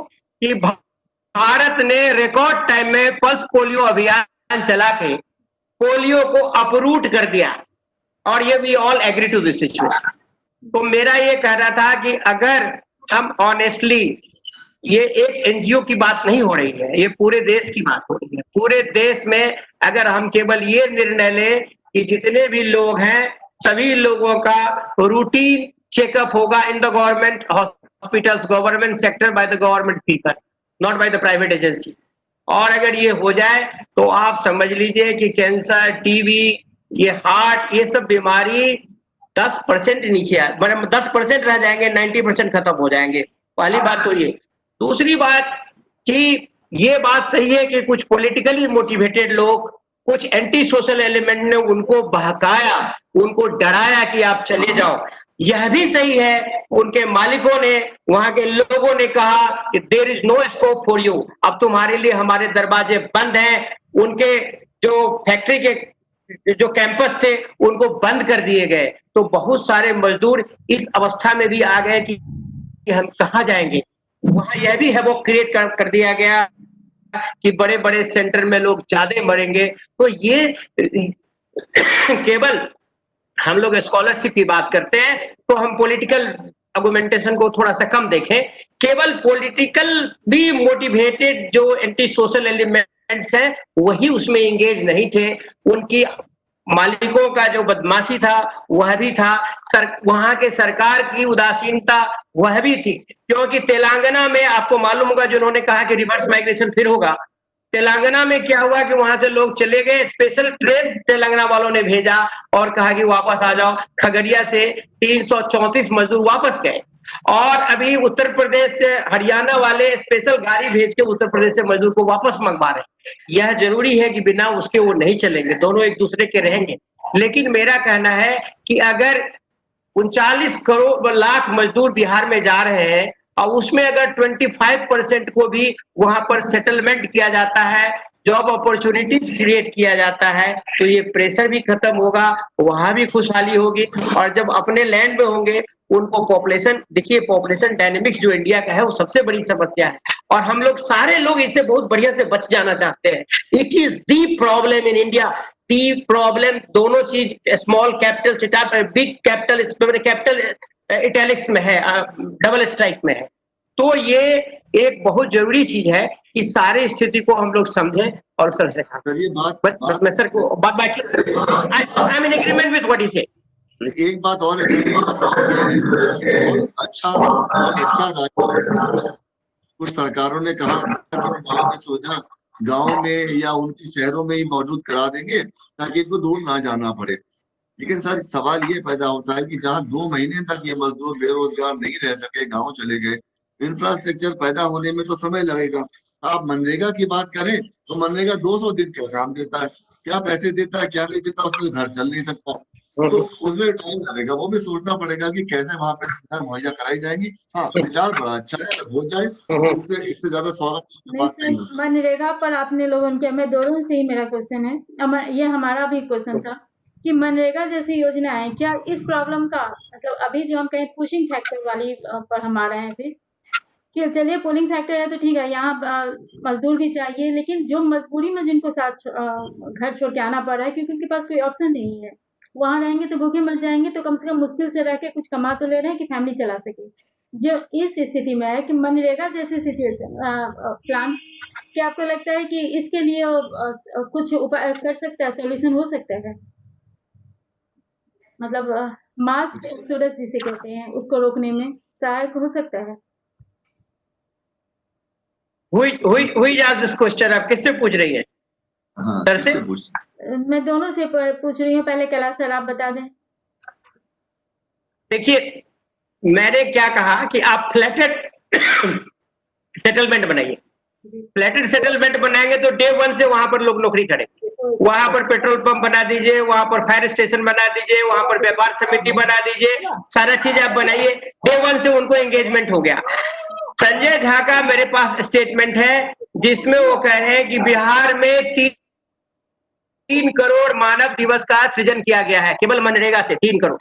कि भारत ने रिकॉर्ड टाइम में पल्स पोलियो अभियान चला के पोलियो को अपरूट कर दिया, और ये we all agree to this situation. तो मेरा ये कहना था कि अगर हम ऑनेस्टली, ये एक एनजीओ की बात नहीं हो रही है, ये पूरे देश की बात हो रही है। पूरे देश में अगर हम केवल ये निर्णय लें कि जितने भी लोग हैं सभी लोगों का रूटीन चेकअप होगा in the government hospitals, government sector, by the government people, not by the private agency, और अगर ये हो जाए तो आप समझ लीजिए कि कैंसर, टीबी, ये हार्ट, ये सब बीमारी 10% नीचे आ, मतलब 10% रह जाएंगे, 90% खत्म हो जाएंगे। पहली बात तो ये। दूसरी बात कि ये बात सही है कि कुछ पॉलिटिकली मोटिवेटेड लोग, कुछ एंटी सोशल एलिमेंट ने उनको बहकाया, उनको डराया कि आप चले जाओ। यह भी सही है, उनके मालिकों ने, वहां के लोगों ने कहा कि there is no scope for you, अब तुम्हारे लिए हमारे दरवाजे बंद हैं। उनके जो फैक्ट्री के जो कैंपस थे उनको बंद कर दिए गए। तो बहुत सारे मजदूर इस अवस्था में भी आ गए कि हम कहाँ जाएंगे। वहां यह भी है वो क्रिएट कर दिया गया कि बड़े बड़े सेंटर में लोग ज्यादा मरेंगे। तो ये केवल हम लोग स्कॉलरशिप की बात करते हैं तो हम पॉलिटिकल आर्गुमेंटेशन को थोड़ा सा कम देखें। केवल पॉलिटिकल भी मोटिवेटेड जो एंटी सोशल एलिमेंट्स हैं वही उसमें एंगेज नहीं थे। उनकी मालिकों का जो बदमाशी था वह भी था, वहां के सरकार की उदासीनता वह भी थी। क्योंकि तेलंगाना में आपको मालूम होगा, जिन्होंने कहा कि रिवर्स माइग्रेशन फिर होगा, तेलंगाना में क्या हुआ कि वहां से लोग चले गए, स्पेशल ट्रेन तेलंगाना वालों ने भेजा और कहा कि वापस आ जाओ। खगड़िया से 334 मजदूर वापस गए, और अभी उत्तर प्रदेश से हरियाणा वाले स्पेशल गाड़ी भेज के उत्तर प्रदेश से मजदूर को वापस मंगवा रहे हैं। यह जरूरी है कि बिना उसके वो नहीं चलेंगे, दोनों एक दूसरे के रहेंगे। लेकिन मेरा कहना है कि अगर 39 करोड़ लाख मजदूर बिहार में जा रहे हैं और उसमें अगर 25% को भी वहां पर सेटलमेंट किया जाता है, जॉब अपॉर्चुनिटीज क्रिएट किया जाता है, तो ये प्रेशर भी खत्म होगा, वहां भी खुशहाली होगी। और जब अपने लैंड में होंगे उनको पॉपुलेशन, देखिए पॉपुलेशन डायनेमिक्स जो इंडिया का है वो सबसे बड़ी समस्या है, और हम लोग सारे लोग इससे बहुत बढ़िया से बच जाना चाहते हैं। It is the problem in India the problem, दोनों चीज small capital setup, big capital, capital italics में है, डबल स्ट्राइक में है। तो ये एक बहुत जरूरी चीज है कि सारी स्थिति को हम लोग समझें और सर से सर ये बस मैं सर को बाकी I am in agreement with what he said. एक बात और है सर, बहुत अच्छा कुछ सरकारों ने कहा कि वहाँ की सुविधा गांव में या उनके शहरों में ही मौजूद करा देंगे ताकि इनको दूर ना जाना पड़े। लेकिन सर सवाल ये पैदा होता है कि जहाँ 2 महीने तक ये मजदूर बेरोजगार नहीं रह सके, गांव चले गए, इंफ्रास्ट्रक्चर पैदा होने में तो समय लगेगा। आप मनरेगा की बात करें तो मनरेगा 200 दिन का काम देता है, क्या पैसे देता है क्या नहीं देता, उससे घर चल नहीं सकता, तो उसमें टाइम लगेगा। वो भी सोचना पड़ेगा कि कैसे वहां पे सुविधा मुहैया कराई जाएगी। हाँ, विचार बड़ा अच्छा है, हो जाए इससे ज्यादा स्वागत की बात नहीं है। मनरेगा पर आपने लोगों के, मैं दोनों से ही मेरा क्वेश्चन है, ये हमारा भी क्वेश्चन था कि मनरेगा जैसी योजना है, क्या इस प्रॉब्लम का मतलब अभी जो हम कहें पुशिंग फैक्टर वाली पर हम आ रहे हैं फिर कि चलिए पुलिंग फैक्टर है तो ठीक है, यहाँ मजदूर भी चाहिए, लेकिन जो मजबूरी में जिनको साथ घर छोड़ के आना पड़ रहा है क्योंकि उनके पास कोई ऑप्शन नहीं है, वहाँ रहेंगे तो भूखे मर जाएंगे, तो कम से कम मुश्किल से रह के कुछ कमा तो ले रहे हैं कि फैमिली चला सके। जो इस स्थिति में है कि मनरेगा जैसे सिचुएशन प्लान, क्या आपको लगता है कि इसके लिए कुछ उपाय कर सकता है, सॉल्यूशन हो सकता है, मतलब मास एक्सोडस जिसे कहते हैं उसको रोकने में सहायक हो सकता है? हुई आज दिस क्वेश्चन आप किससे पूछ रही है? हाँ, सर से? मैं दोनों से पूछ रही हूँ, पहले कैलाश सर आप बता दें। देखिए, मैंने क्या कहा कि आप फ्लैटेड सेटलमेंट बनाइए। फ्लैटेड सेटलमेंट बनाएंगे तो डे 1 से वहां पर लोग नौकरी करेंगे, वहां पर पेट्रोल पंप बना दीजिए, वहां पर फायर स्टेशन बना दीजिए, वहां पर व्यापार समिति बना दीजिए, सारा चीज आप बनाइए, डे 1 से उनको एंगेजमेंट हो गया। संजय झा का मेरे पास स्टेटमेंट है जिसमें वो कह रहे हैं कि बिहार में 3 करोड़ मानव दिवस का सृजन किया गया है केवल मनरेगा से, 3 करोड़।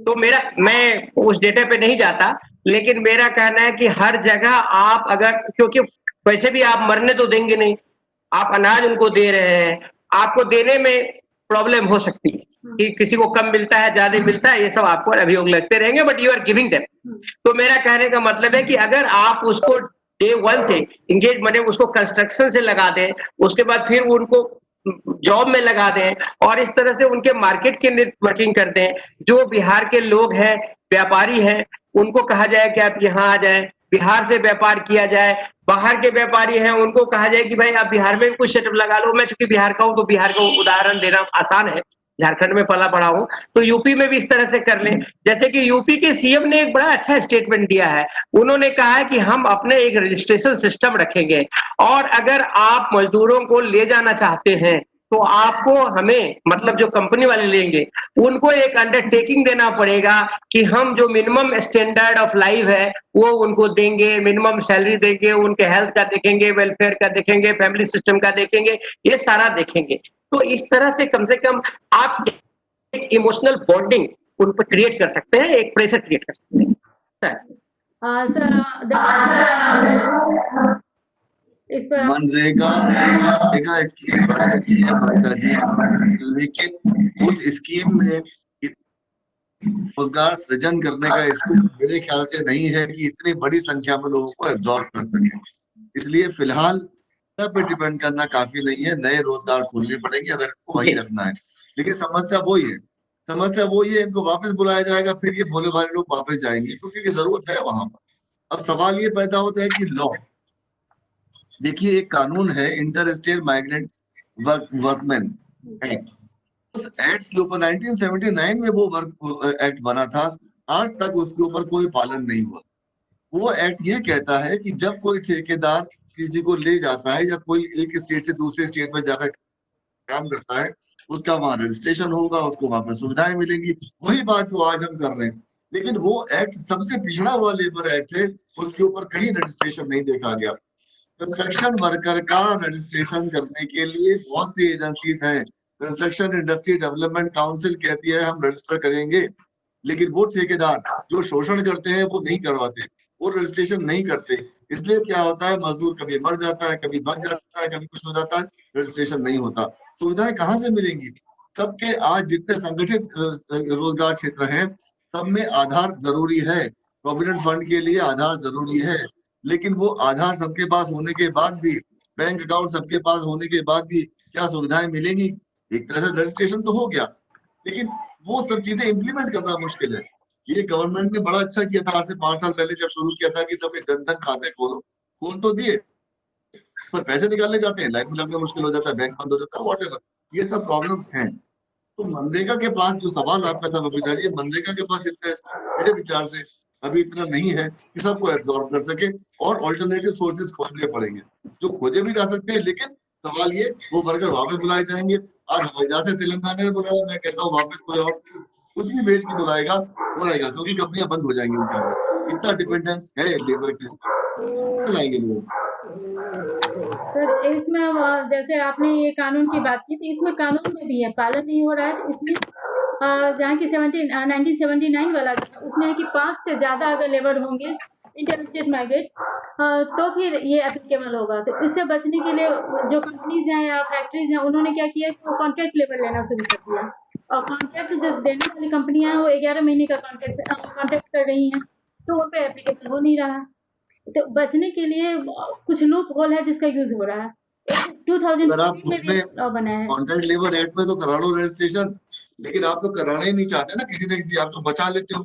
तो मैं उस डेटा पे नहीं जाता, लेकिन मेरा कहना है कि हर जगह आप अगर, क्योंकि वैसे भी आप मरने तो देंगे नहीं, आप अनाज उनको दे रहे हैं, आपको देने में प्रॉब्लम हो सकती है कि किसी को कम मिलता है ज्यादा मिलता है, ये सब आपको अभियोग लगते रहेंगे, but you are giving them. तो मेरा कहने का मतलब है कि अगर आप उसको डे 1 से इंगेज बने, उसको कंस्ट्रक्शन से लगा दें, उसके बाद फिर उनको जॉब में लगा दें और इस तरह से उनके मार्केट की नेटवर्किंग कर दें। जो बिहार के लोग हैं, व्यापारी हैं, उनको कहा जाए कि आप यहाँ आ जाएं, बिहार से व्यापार किया जाए। बाहर के व्यापारी हैं, उनको कहा जाए कि भाई आप बिहार में भी कुछ सेटअप लगा लो। मैं चूंकि बिहार का हूं तो बिहार का उदाहरण देना आसान है, झारखंड में पला पड़ा हूं, तो यूपी में भी इस तरह से कर लें। जैसे कि यूपी के सीएम ने एक बड़ा अच्छा स्टेटमेंट दिया है, उन्होंने कहा है कि हम अपने एक रजिस्ट्रेशन सिस्टम रखेंगे और अगर आप मजदूरों को ले जाना चाहते हैं तो आपको हमें, मतलब जो कंपनी वाले लेंगे उनको एक अंडरटेकिंग देना पड़ेगा कि हम जो मिनिमम स्टैंडर्ड ऑफ लाइफ है वो उनको देंगे, मिनिमम सैलरी देंगे, उनके हेल्थ का देखेंगे, वेलफेयर का देखेंगे, फैमिली सिस्टम का देखेंगे, ये सारा देखेंगे। तो इस तरह से कम आप एक इमोशनल बॉन्डिंग उन पर क्रिएट कर सकते हैं, एक प्रेशर क्रिएट कर सकते हैं। इस पर मनरेगा स्कीम बड़ी अच्छी है ममता जी, लेकिन उस स्कीम में रोजगार सृजन करने का स्कोप मेरे ख्याल से नहीं है कि इतनी बड़ी संख्या में लोगों को एब्जॉर्ब कर सके। इसलिए फिलहाल पे डिपेंड करना काफी नहीं है, नए रोजगार खोलने पड़ेंगे अगर इनको वही रखना है। लेकिन समस्या वही है, इनको वापस बुलाया जाएगा, फिर ये भोले भाले लोग वापस जाएंगे क्योंकि जरूरत है वहां पर। अब सवाल ये पैदा होता है कि लॉ, देखिए एक कानून है inter state migrant workman act, उस एक्ट के ऊपर 1979 में वो वर्क एक्ट बना था, आज तक उसके ऊपर कोई पालन नहीं हुआ। वो एक्ट ये कहता है कि जब कोई ठेकेदार किसी को ले जाता है या कोई एक स्टेट से दूसरे स्टेट में जाकर काम करता है, उसका वहां रजिस्ट्रेशन होगा, उसको वहां पर सुविधाएं मिलेंगी, वही बात जो आज हम कर रहे हैं। लेकिन वो एक्ट सबसे पिछड़ा हुआ लेबर एक्ट है, उसके ऊपर कहीं रजिस्ट्रेशन नहीं देखा गया। कंस्ट्रक्शन वर्कर का रजिस्ट्रेशन करने के लिए बहुत सी एजेंसीज हैं, कंस्ट्रक्शन इंडस्ट्री डेवलपमेंट काउंसिल कहती है हम रजिस्टर करेंगे, लेकिन वो ठेकेदार जो शोषण करते हैं वो नहीं करवाते, वो रजिस्ट्रेशन नहीं करते। इसलिए क्या होता है, मजदूर कभी मर जाता है, कभी बच जाता है, कभी कुछ हो जाता है, रजिस्ट्रेशन नहीं होता। सुविधाएं कहाँ से मिलेंगी? सबके आज जितने संगठित रोजगार क्षेत्र हैं सब में आधार जरूरी है। प्रोविडेंट फंड के लिए आधार जरूरी है, लेकिन वो आधार सबके पास होने के बाद भी, बैंक अकाउंट सबके पास होने के बाद भी क्या सुविधाएं मिलेंगी? एक तरह से रजिस्ट्रेशन तो हो गया, लेकिन वो सब चीजें इम्प्लीमेंट करना मुश्किल है। ये गवर्नमेंट ने बड़ा अच्छा किया था आज से 5 साल पहले जब शुरू किया था कि सबके जनधन खाते खोल तो दिए, पर पैसे निकालने जाते हैं, लाइन में लगना मुश्किल हो जाता है, बैंक बंद हो जाता है, व्हाटएवर, ये सब प्रॉब्लम्स हैं। तो मनरेगा के पास जो सवाल आपका था बबीता जी, मनरेगा के पास इतना मेरे विचार से अभी इतना नहीं है कि सबको एब्जॉर्ब कर सके, और ऑल्टरनेटिव सोर्सेज खोजने पड़ेंगे जो खोजे भी जा सकते हैं। लेकिन सवाल ये, वो वर्कर वापस बुलाए जाएंगे। आज हवाई जहाज से तेलंगाना ने बुलाया, मैं कहता हूँ वापस कोई और कुछ भी भेज के बुलाएगा, क्योंकि कंपनियां बंद हो जाएंगी उनके अंदर, इतना डिपेंडेंस है लेबर के ऊपर, बुलाएंगे लोग। सर इसमें जैसे आपने ये कानून की बात की, तो इसमें कानून में भी है, पालन नहीं हो रहा है। तो इसमें जहाँ की 1979 वाला उसमें है कि 5 से ज़्यादा अगर लेबर होंगे इंटर स्टेट माइग्रेट, तो फिर ये एप्लीकेबल होगा। तो इससे बचने के लिए जो कंपनीज हैं या फैक्ट्रीज हैं, उन्होंने क्या किया कि वो कॉन्ट्रैक्ट लेबर लेना शुरू कर दिया, और कॉन्ट्रैक्ट जो देने वाली कंपनियां हैं वो 11 महीने का कॉन्ट्रैक्ट कर रही हैं, तो उन पर एप्लीकेबल हो नहीं रहा। तो बचने के लिए कुछ लूप होल है जिसका यूज हो रहा है। 2000 में बना है कॉन्ट्रैक्ट लेबर एक्ट में, तो करा लो रजिस्ट्रेशन, लेकिन आप तो कराना ही नहीं चाहते ना किसी न किसी, आप तो बचा लेते हो,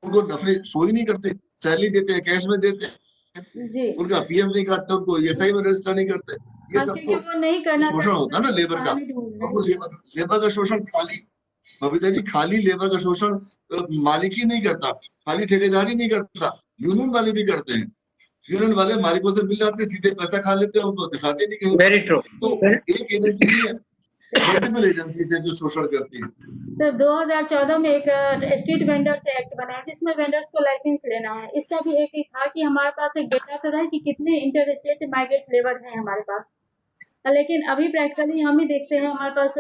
उनको नफरे शो ही नहीं करते, सैलरी देते हैं, कैश में देते हैं जी, उनका पीएफ नहीं काटते, उनको ईएसआई में रजिस्टर नहीं करते। ये सब क्योंकि वो नहीं करना शोषण होता है ना लेबर का। अब वो लेबर का शोषण खाली, बबीता जी, खाली लेबर का शोषण मालिक ही नहीं करता, खाली ठेकेदार ही नहीं करता, यूनियन वाले भी करते हैं। यूनियन वाले मालिकों से मिल जाते हैं, सीधे पैसा खा लेते हैं, उनको दिखाते नहीं कहीं। Very true. तो एक एजेंसी नहीं है, मल्टीपल एजेंसीज है जो शोषण करती है। सर 2014 में एक स्ट्रीट वेंडर्स एक्ट बना है जिसमें वेंडर्स को लाइसेंस लेना है। इसका भी एक ही था कि हमारे पास एक डेटा तो रहा है कि कितने इंटर स्टेट माइग्रेट लेबर हैं हमारे पास, लेकिन अभी प्रैक्टिकली हम ही देखते हैं, हमारे पास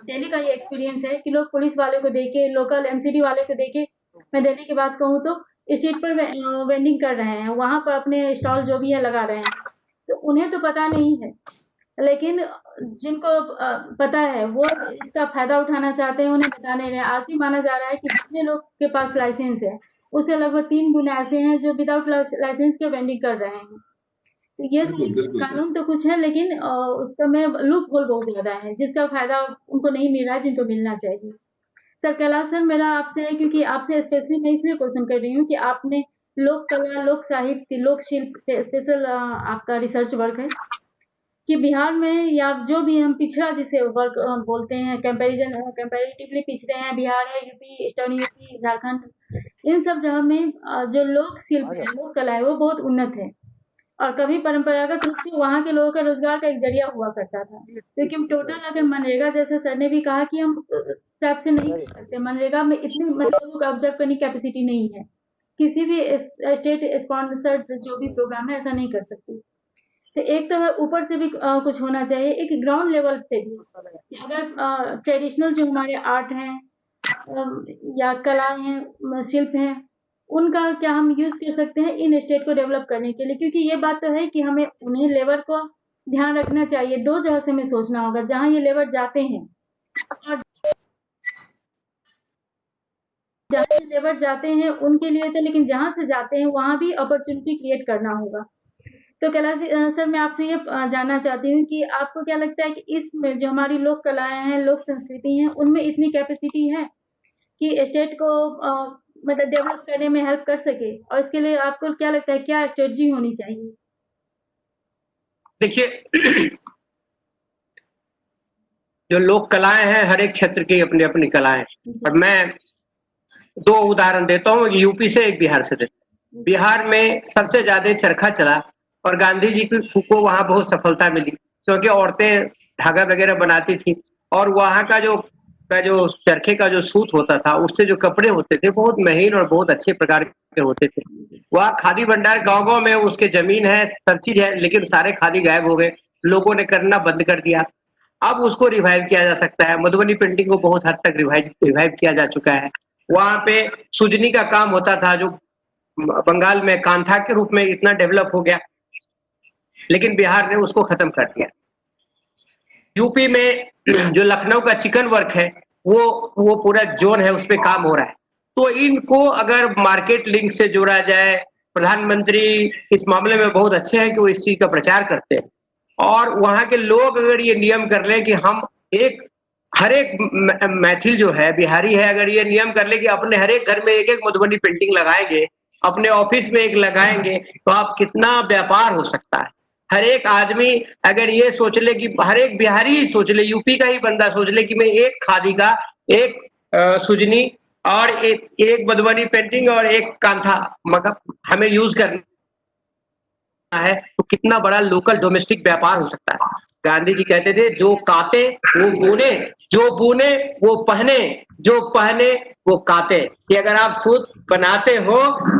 दिल्ली का ये एक्सपीरियंस है कि लोग पुलिस वाले को देके, लोकल एमसीडी वाले को देके, मैं दिल्ली की बात कहूँ तो स्ट्रीट पर वेंडिंग कर रहे हैं, वहाँ पर अपने स्टॉल जो भी है लगा रहे हैं, तो उन्हें तो पता नहीं है, लेकिन जिनको पता है वो इसका फायदा उठाना चाहते हैं, उन्हें बता नहीं रहे। आज ही माना जा रहा है कि जितने लोग के पास लाइसेंस है उससे लगभग 3 गुना ऐसे हैं जो विदाउट लाइसेंस के वेंडिंग कर रहे हैं। तो ये सही कानून तो कुछ है, लेकिन उसमें लूप होल बहुत ज्यादा है जिसका फायदा उनको नहीं मिल रहा है जिनको मिलना चाहिए। सर कैलाश सर, मेरा आपसे है, क्योंकि आपसे स्पेशली मैं इसलिए क्वेश्चन कर रही हूँ कि आपने लोक कला, लोक साहित्य, लोक शिल्प पे स्पेशल आपका रिसर्च वर्क है कि बिहार में या जो भी हम पिछड़ा जिसे वर्क बोलते हैं, कंपैरेटिवली पिछड़े हैं, बिहार है, यूपी, ईस्टर्न यूपी, झारखंड, इन सब जगह में जो लोक शिल्प है, लोक कला है, वो बहुत उन्नत है, और कभी परंपरागत रूप से वहाँ के लोगों का रोजगार का एक जरिया हुआ करता था। क्योंकि हम टोटल अगर मनरेगा, जैसे सर ने भी कहा कि हम टाइप से नहीं कर सकते, मनरेगा में इतनी मतलब ऑब्जर्व करने की कैपेसिटी नहीं है, किसी भी स्टेट स्पॉन्सर्ड जो भी प्रोग्राम है ऐसा नहीं कर सकते। तो एक तो है ऊपर से भी कुछ होना चाहिए, एक ग्राउंड लेवल से भी, अगर ट्रेडिशनल जो हमारे आर्ट हैं या कला हैं, शिल्प हैं, उनका क्या हम यूज कर सकते हैं इन स्टेट को डेवलप करने के लिए। क्योंकि ये बात तो है कि हमें उन्हें लेबर को ध्यान रखना चाहिए, 2 जगह से हमें सोचना होगा, जहाँ ये लेबर जाते हैं और जहाँ ये लेबर जाते हैं उनके लिए तो, लेकिन जहाँ से जाते हैं वहाँ भी अपॉर्चुनिटी क्रिएट करना होगा। तो कैलाश सर, मैं आपसे ये जानना चाहती हूँ कि आपको क्या लगता है कि इसमें जो हमारी लोक कलाएं हैं, लोक संस्कृति हैं, उनमें इतनी कैपेसिटी है कि स्टेट को मतलब डेवलप करने में हेल्प कर सके, और इसके लिए आपको क्या लगता है क्या स्ट्रेटजी होनी चाहिए? देखिए, जो लोक कलाएं हैं, हर एक क्षेत्र की अपनी अपनी कलाएं, और मैं 2 उदाहरण देता हूँ, यूपी से, एक बिहार से देता हूँ। बिहार में सबसे ज्यादा चरखा चला और गांधी जी को वहां बहुत सफलता मिली, क्योंकि औरतें धागा वगैरह बनाती थी, और वहां का जो चरखे का जो सूत होता था, उससे जो कपड़े होते थे बहुत महीन और बहुत अच्छे प्रकार के होते थे। वह खादी भंडार गाँव में उसके जमीन है, सब चीज है, लेकिन सारे खादी गायब हो गए, लोगों ने करना बंद कर दिया। अब उसको रिवाइव किया जा सकता है, मधुबनी पेंटिंग को बहुत हद तक रिवाइव किया जा चुका है। वहां पे सुजनी का काम होता था जो बंगाल में कांथा के रूप में इतना डेवलप हो गया, लेकिन बिहार ने उसको खत्म कर दिया। यूपी में जो लखनऊ का चिकन वर्क है वो पूरा जोन है, उस पे काम हो रहा है। तो इनको अगर मार्केट लिंक से जोड़ा जाए, प्रधानमंत्री इस मामले में बहुत अच्छे हैं कि वो इस चीज का प्रचार करते हैं, और वहां के लोग अगर ये नियम कर लें कि हम हर एक मैथिल जो है, बिहारी है, अगर ये नियम कर ले कि अपने हर एक घर में एक एक मधुबनी पेंटिंग लगाएंगे, अपने ऑफिस में एक लगाएंगे, तो आप कितना व्यापार हो सकता है। हर एक आदमी अगर ये सोच ले कि हर एक बिहारी ही सोच ले, यूपी का ही बंदा सोच ले कि मैं एक खादी का, एक सुजनी और एक मधुबनी पेंटिंग और एक कांथा मतलब हमें यूज करना है, तो कितना बड़ा लोकल डोमेस्टिक व्यापार हो सकता है। गांधी जी कहते थे, जो काते वो बुने, जो बुने वो पहने, जो पहने वो काते। कि अगर आप सूट बनाते हो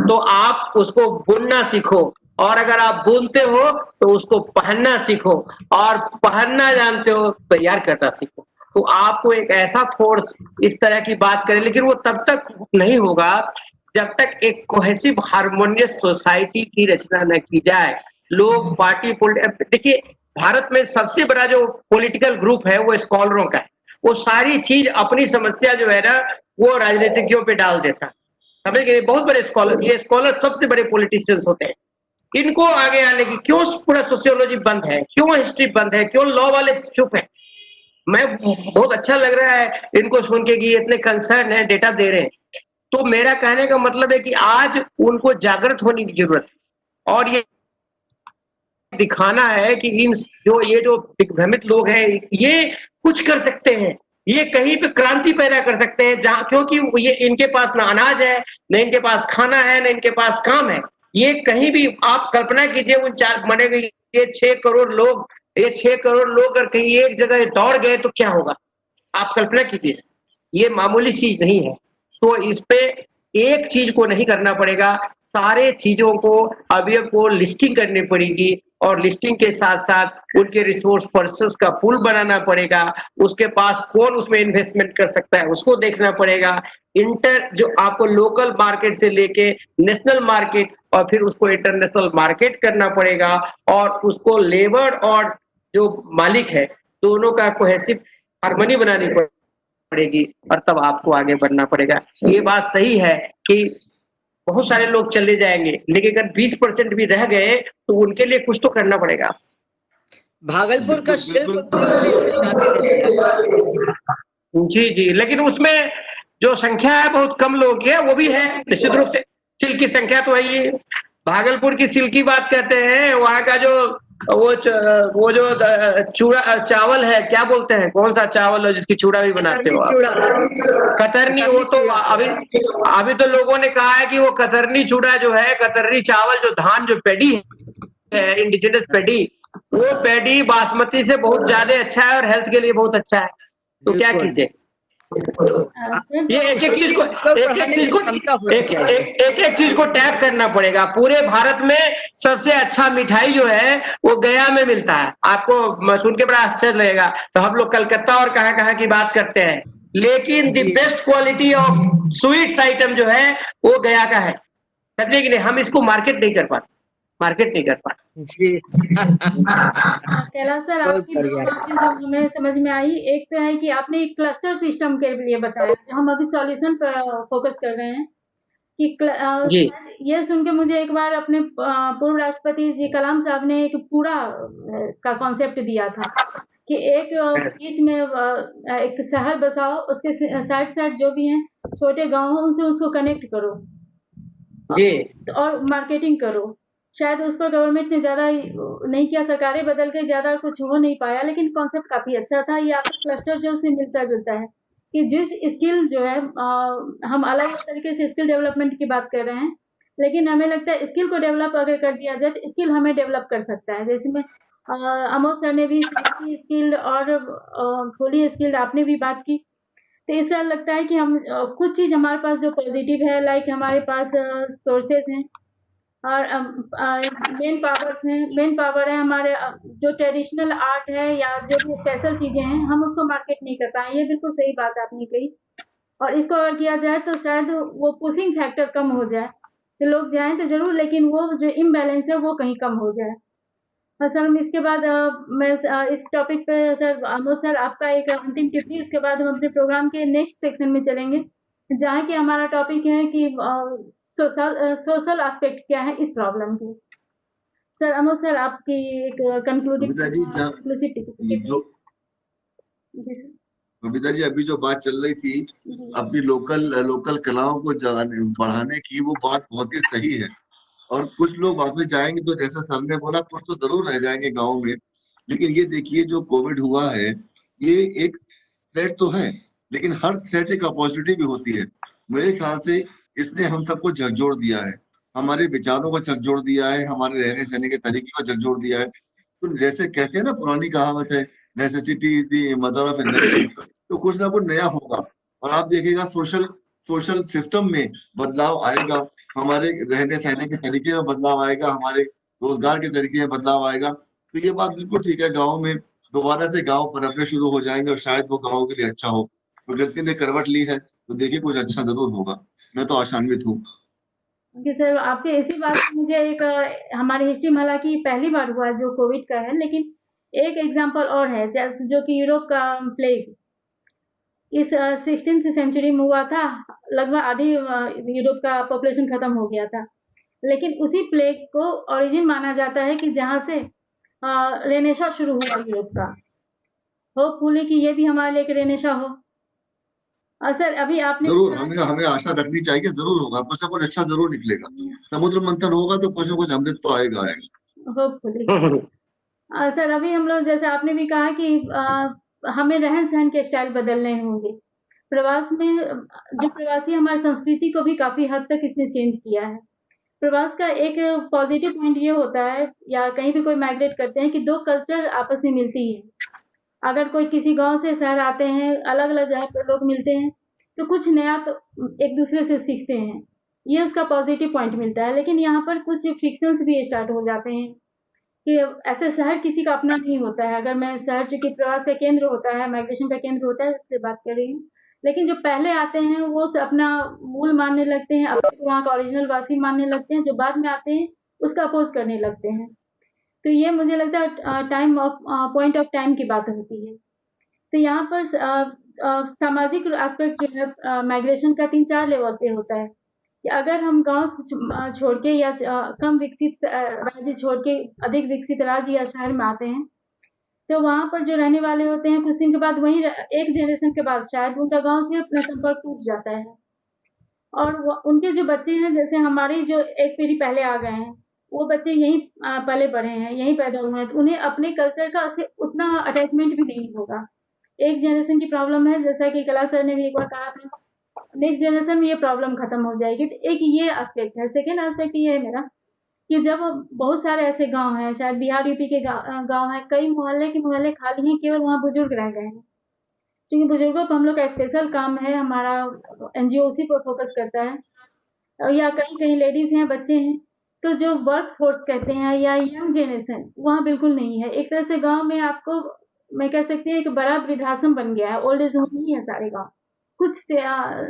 तो आप उसको बुनना सीखो, और अगर आप बुनते हो तो उसको पहनना सीखो, और पहनना जानते हो तैयार करना सीखो। तो आपको एक ऐसा फोर्स इस तरह की बात करें, लेकिन वो तब तक नहीं होगा जब तक एक कोहेसिव हार्मोनियस सोसाइटी की रचना न की जाए। लोग पार्टी देखिए, भारत में सबसे बड़ा जो पॉलिटिकल ग्रुप है वो स्कॉलरों का है। वो सारी चीज अपनी समस्या जो है ना वो राजनीतिज्ञों पे डाल देता है, समझ गए। बहुत बड़े स्कॉलर, ये स्कॉलर सबसे बड़े पॉलिटिशियंस होते हैं। इनको आगे आने की क्यों पूरा सोशियोलॉजी बंद है, क्यों हिस्ट्री बंद है, क्यों लॉ वाले चुप है। मैं बहुत अच्छा लग रहा है इनको सुन के कि इतने कंसर्न है, डेटा दे रहे हैं। तो मेरा कहने का मतलब है कि आज उनको जागृत होने की जरूरत है, और ये दिखाना है कि ये जो दिग्भ्रमित लोग हैं ये कुछ कर सकते हैं, ये कहीं पे क्रांति पैदा कर सकते हैं, जहां क्योंकि ये इनके पास ना अनाज है, न इनके पास खाना है, न इनके पास काम है। ये कहीं भी आप कल्पना कीजिए, उन ये 6 करोड़ लोग, ये 6 करोड़ लोग अगर कहीं एक जगह दौड़ गए तो क्या होगा, आप कल्पना कीजिए। ये मामूली चीज नहीं है। तो इस पे एक चीज को नहीं करना पड़ेगा, सारे चीजों को अवयव को लिस्टिंग करनी पड़ेगी, और लिस्टिंग के साथ साथ उनके रिसोर्स पर्सन्स का पूल बनाना पड़ेगा। उसके पास कौन उसमें इन्वेस्टमेंट कर सकता है उसको देखना पड़ेगा। जो आपको लोकल मार्केट से लेके नेशनल मार्केट और फिर उसको इंटरनेशनल मार्केट करना पड़ेगा, और उसको लेबर और जो मालिक है दोनों का कोहेसिव हार्मनी बनानी पड़ेगी, और तब आपको आगे बढ़ना पड़ेगा। ये बात सही है कि बहुत सारे लोग चले जाएंगे, लेकिन अगर 20% भी रह गए तो उनके लिए कुछ तो करना पड़ेगा। भागलपुर का शिल्प जी जी, लेकिन उसमें जो संख्या है बहुत कम लोगों की है, वो भी है निश्चित रूप से। सिल्क की संख्या तो है ही। भागलपुर की सिल्क की बात करते हैं, वहाँ का जो वो जो चूड़ा चावल है, क्या बोलते हैं, कौन सा चावल है जिसकी चूड़ा भी बनाते हो आप? कतरनी। वो तो अभी तो लोगों ने कहा है कि वो कतरनी चूड़ा जो है, कतरनी चावल, जो धान, जो पेडी है, इंडिजिनस पेडी, वो पेडी बासमती से बहुत ज्यादा अच्छा है और हेल्थ के लिए बहुत अच्छा है। तो क्या कीजिए, ये एक एक चीज को टैप करना पड़ेगा। पूरे भारत में सबसे अच्छा मिठाई जो है वो गया में मिलता है। आपको सुन के बड़ा आश्चर्य लगेगा, तो हम लोग कलकत्ता और कहाँ की बात करते हैं, लेकिन the best quality of sweets item जो है वो गया का है। समझे कि नहीं? हम इसको मार्केट नहीं कर पाते। जी कैलाश सर, आपकी दो बातें जो हमें समझ में आई, एक तो है कि आपने एक क्लस्टर सिस्टम के लिए बताया, जो हम अभी सॉल्यूशन पर फोकस कर रहे हैं कि ये सुन के मुझे एक बार अपने पूर्व राष्ट्रपति जी कलाम साहब ने एक पूरा का कॉन्सेप्ट दिया था कि एक बीच में एक शहर बसाओ, उसके साइड जो भी हैं छोटे गाँव उनसे उसको कनेक्ट करो और मार्केटिंग करो। शायद उस पर गवर्नमेंट ने ज़्यादा नहीं किया, सरकारें बदल गई, ज़्यादा कुछ हो नहीं पाया, लेकिन कॉन्सेप्ट काफ़ी अच्छा था। ये आपका क्लस्टर जो उससे मिलता जुलता है कि जिस स्किल जो है हम अलग तरीके से स्किल डेवलपमेंट की बात कर रहे हैं, लेकिन हमें लगता है स्किल को डेवलप अगर कर दिया जाए तो स्किल हमें डेवलप कर सकता है। जैसे में अमोद सर ने भी स्किल और थोड़ी स्किल आपने भी बात की, तो इससे लगता है कि हम कुछ चीज़ हमारे पास जो पॉजिटिव है, लाइक हमारे पास सोर्सेज हैं और मेन पावर है हमारे, जो ट्रेडिशनल आर्ट है या जो भी स्पेशल चीज़ें हैं हम उसको मार्केट नहीं कर पाए। ये बिल्कुल सही बात आपने कही, और इसको अगर किया जाए तो शायद वो पुशिंग फैक्टर कम हो जाए, तो लोग जाएं तो ज़रूर, लेकिन वो जो इम्बैलेंस है वो कहीं कम हो जाए। हाँ सर, हम इसके बाद मैं इस टॉपिक पे सर अमोद सर आपका एक अंतिम टिप्पणी, उसके बाद हम अपने प्रोग्राम के नेक्स्ट सेक्शन में चलेंगे, जहाँ की हमारा टॉपिक है कि सोशल एस्पेक्ट क्या है इस प्रॉब्लम की। सर अमोद सर आपकी एक कंक्लूसिव टिप्पणी। जी सर। बबीता जी, अभी जो बात चल रही थी अपनी लोकल कलाओं को बढ़ाने की, वो बात बहुत ही सही है। और कुछ लोग बाद में जाएंगे तो जैसा सर ने बोला, कुछ तो जरूर रह जाएंगे गाँव में। लेकिन ये देखिए, जो कोविड हुआ है, ये एक थ्रेट तो है, लेकिन हर थ्रेट एक अपॉर्चुनिटी भी होती है। मेरे ख्याल से इसने हम सबको झकझोर दिया है, हमारे विचारों को झकझोर दिया है, हमारे रहने सहने के तरीके को झकझोर दिया है। तो जैसे कहते हैं ना, पुरानी कहावत है, necessity is the mother of invention. तो कुछ ना कुछ नया होगा, और आप देखिएगा सोशल सिस्टम में बदलाव आएगा, हमारे रहने सहने के तरीके में बदलाव आएगा, हमारे रोजगार के तरीके में बदलाव आएगा। तो ये बात बिल्कुल ठीक है, गाँव में दोबारा से गाँव पनपने शुरू हो जाएंगे, और शायद वो गाँव के लिए अच्छा हो। प्रकृति ने करवट ली है, तो देखिए कुछ अच्छा जरूर होगा। मैं तो आशान्वित हूँ। ओके सर, आपके इसी बात से मुझे एक हमारी हिस्ट्री में हालांकि पहली बार हुआ जो कोविड का है, लेकिन एक एग्जांपल और है, जैसे जो कि यूरोप का प्लेग इस 16th सेंचुरी में हुआ था। लगभग आधी यूरोप का पॉपुलेशन खत्म हो गया था, लेकिन उसी प्लेग को ओरिजिन माना जाता है कि जहाँ से रेनेशा शुरू हुआ यूरोप का। होपफुली कि ये भी हमारे लिए एक रेनेशा हो। सर अभी आपने जरूर हमें आशा रखनी चाहिए कि जरूर होगा, कुछ ना कुछ अच्छा जरूर निकलेगा। समुद्र मंथन होगा तो कुछ ना कुछ अमृत तो आएगा। होपफुली। सर अभी हम लोग, जैसे आपने भी कहा कि हमें रहन सहन के स्टाइल बदलने होंगे। प्रवास में जो प्रवासी हमारी संस्कृति को भी काफी हद तक इसने चेंज किया है। प्रवास का एक पॉजिटिव पॉइंट ये होता है, या कहीं भी कोई माइग्रेट करते हैं, कि दो कल्चर आपस में मिलती है। अगर कोई किसी गांव से शहर आते हैं, अलग अलग जगह पर लोग मिलते हैं, तो कुछ नया तो एक दूसरे से सीखते हैं, ये उसका पॉजिटिव पॉइंट मिलता है। लेकिन यहाँ पर कुछ फ्रिक्शंस भी स्टार्ट हो जाते हैं कि ऐसे शहर किसी का अपना नहीं होता है। अगर मैं शहर चूँकि प्रवास का केंद्र होता है, माइग्रेशन का केंद्र होता है, उससे बात कर रही हूँ, लेकिन जो पहले आते हैं वो अपना मूल मानने लगते हैं, अपने को वहाँ का ओरिजिनल वासी मानने लगते हैं। जो बाद में आते हैं उसका अपोज करने लगते हैं। तो ये मुझे लगता है पॉइंट ऑफ टाइम की बात होती है। तो यहाँ पर सामाजिक एस्पेक्ट जो है माइग्रेशन का 3-4 लेवल पे होता है, कि अगर हम गांव से छोड़ के या कम विकसित राज्य छोड़ के अधिक विकसित राज्य या शहर में आते हैं, तो वहाँ पर जो रहने वाले होते हैं, कुछ दिन के बाद, वहीं एक जनरेशन के बाद शायद उनका गांव से अपना संपर्क टूट जाता है। और उनके जो बच्चे हैं, जैसे हमारी जो एक पीढ़ी पहले आ गए हैं, वो बच्चे यहीं पले बढ़े हैं, यहीं पैदा हुए हैं, तो उन्हें अपने कल्चर का से उतना अटैचमेंट भी नहीं होगा। एक जनरेशन की प्रॉब्लम है, जैसा कि कला सर ने भी एक बार कहा था, नेक्स्ट जनरेशन में ये प्रॉब्लम खत्म हो जाएगी। तो एक ये एस्पेक्ट है। सेकेंड एस्पेक्ट ये है मेरा, कि जब बहुत सारे ऐसे गांव हैं, शायद बिहार यूपी के गांव हैं, कई मोहल्ले खाली हैं, केवल वहाँ बुजुर्ग रह गए हैं। क्योंकि बुजुर्गों को हम लोग का स्पेशल काम है, हमारा NGO उसी पर फोकस करता है। या कहीं लेडीज हैं, बच्चे हैं, तो जो वर्क फोर्स कहते हैं या यंग जनरेशन, वहाँ बिल्कुल नहीं है। एक तरह से गांव में आपको मैं कह सकती हूँ एक बड़ा वृद्धाश्रम बन गया है, ओल्ड एज होम ही है सारे गांव। कुछ से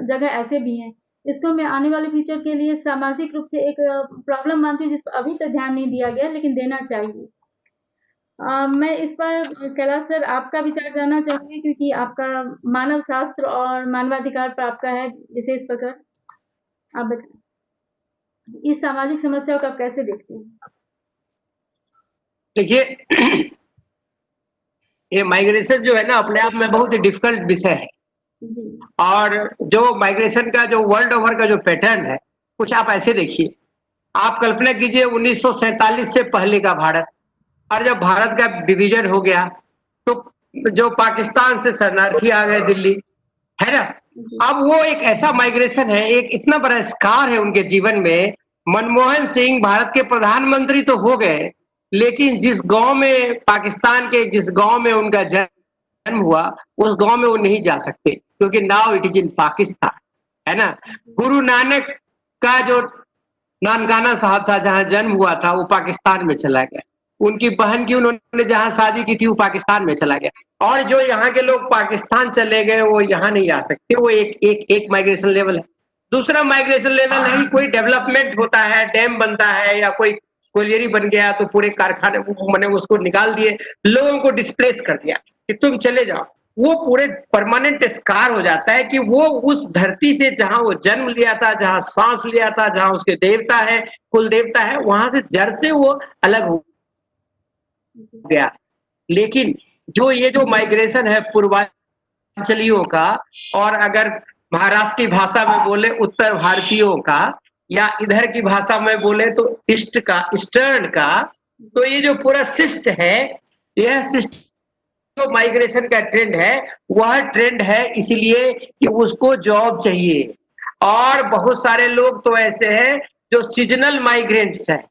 जगह ऐसे भी हैं। इसको मैं आने वाले फ्यूचर के लिए सामाजिक रूप से एक प्रॉब्लम मानती हूँ, जिस पर अभी तक ध्यान नहीं दिया गया, लेकिन देना चाहिए। मैं इस पर कैलाश सर आपका विचार जानना चाहूँगी, क्योंकि आपका मानव शास्त्र और मानवाधिकार पर आपका है विशेष पकड़। आप बताएं इस सामाजिक समस्या को आप कैसे देखते हैं? देखिए, ये माइग्रेशन जो है ना, अपने आप में बहुत ही डिफिकल्ट विषय है। और जो माइग्रेशन का जो वर्ल्ड ओवर का जो पैटर्न है, कुछ आप ऐसे देखिए। आप कल्पना कीजिए 1947 से पहले का भारत, और जब भारत का डिवीजन हो गया तो जो पाकिस्तान से शरणार्थी आ गए दिल्ली, है ना। अब वो एक ऐसा माइग्रेशन है, एक इतना बड़ा स्कार है उनके जीवन में। मनमोहन सिंह भारत के प्रधानमंत्री तो हो गए, लेकिन जिस गांव में पाकिस्तान के जिस गांव में उनका जन्म हुआ, उस गांव में वो नहीं जा सकते, क्योंकि now it is in Pakistan, है ना। गुरु नानक का जो नानकाना साहब था, जहां जन्म हुआ था, वो पाकिस्तान में चला गया। उनकी बहन की उन्होंने जहां शादी की थी, वो पाकिस्तान में चला गया। और जो यहाँ के लोग पाकिस्तान चले गए, वो यहाँ नहीं आ सकते। वो एक माइग्रेशन लेवल है। दूसरा माइग्रेशन लेवल है, कोई डेवलपमेंट होता है, डैम बनता है या कोई कोलियरी बन गया तो पूरे कारखाने मैंने उसको निकाल दिए, लोगों को डिस्प्लेस कर दिया कि तुम चले जाओ। वो पूरे परमानेंट स्कार हो जाता है कि वो उस धरती से जहां वो जन्म लिया था, जहां सांस लिया था, जहां उसके देवता है, कुल देवता है, वहां से जड़ से वो अलग हो गया। लेकिन ये जो माइग्रेशन है पूर्वांचलियों का, और अगर महाराष्ट्र की भाषा में बोले उत्तर भारतीयों का, या इधर की भाषा में बोले तो ईस्टर्न का, तो ये जो पूरा शिष्ट है, यह शिष्ट जो माइग्रेशन का ट्रेंड है, वह ट्रेंड है इसलिए कि उसको जॉब चाहिए। और बहुत सारे लोग तो ऐसे हैं जो सीजनल माइग्रेंट्स हैं,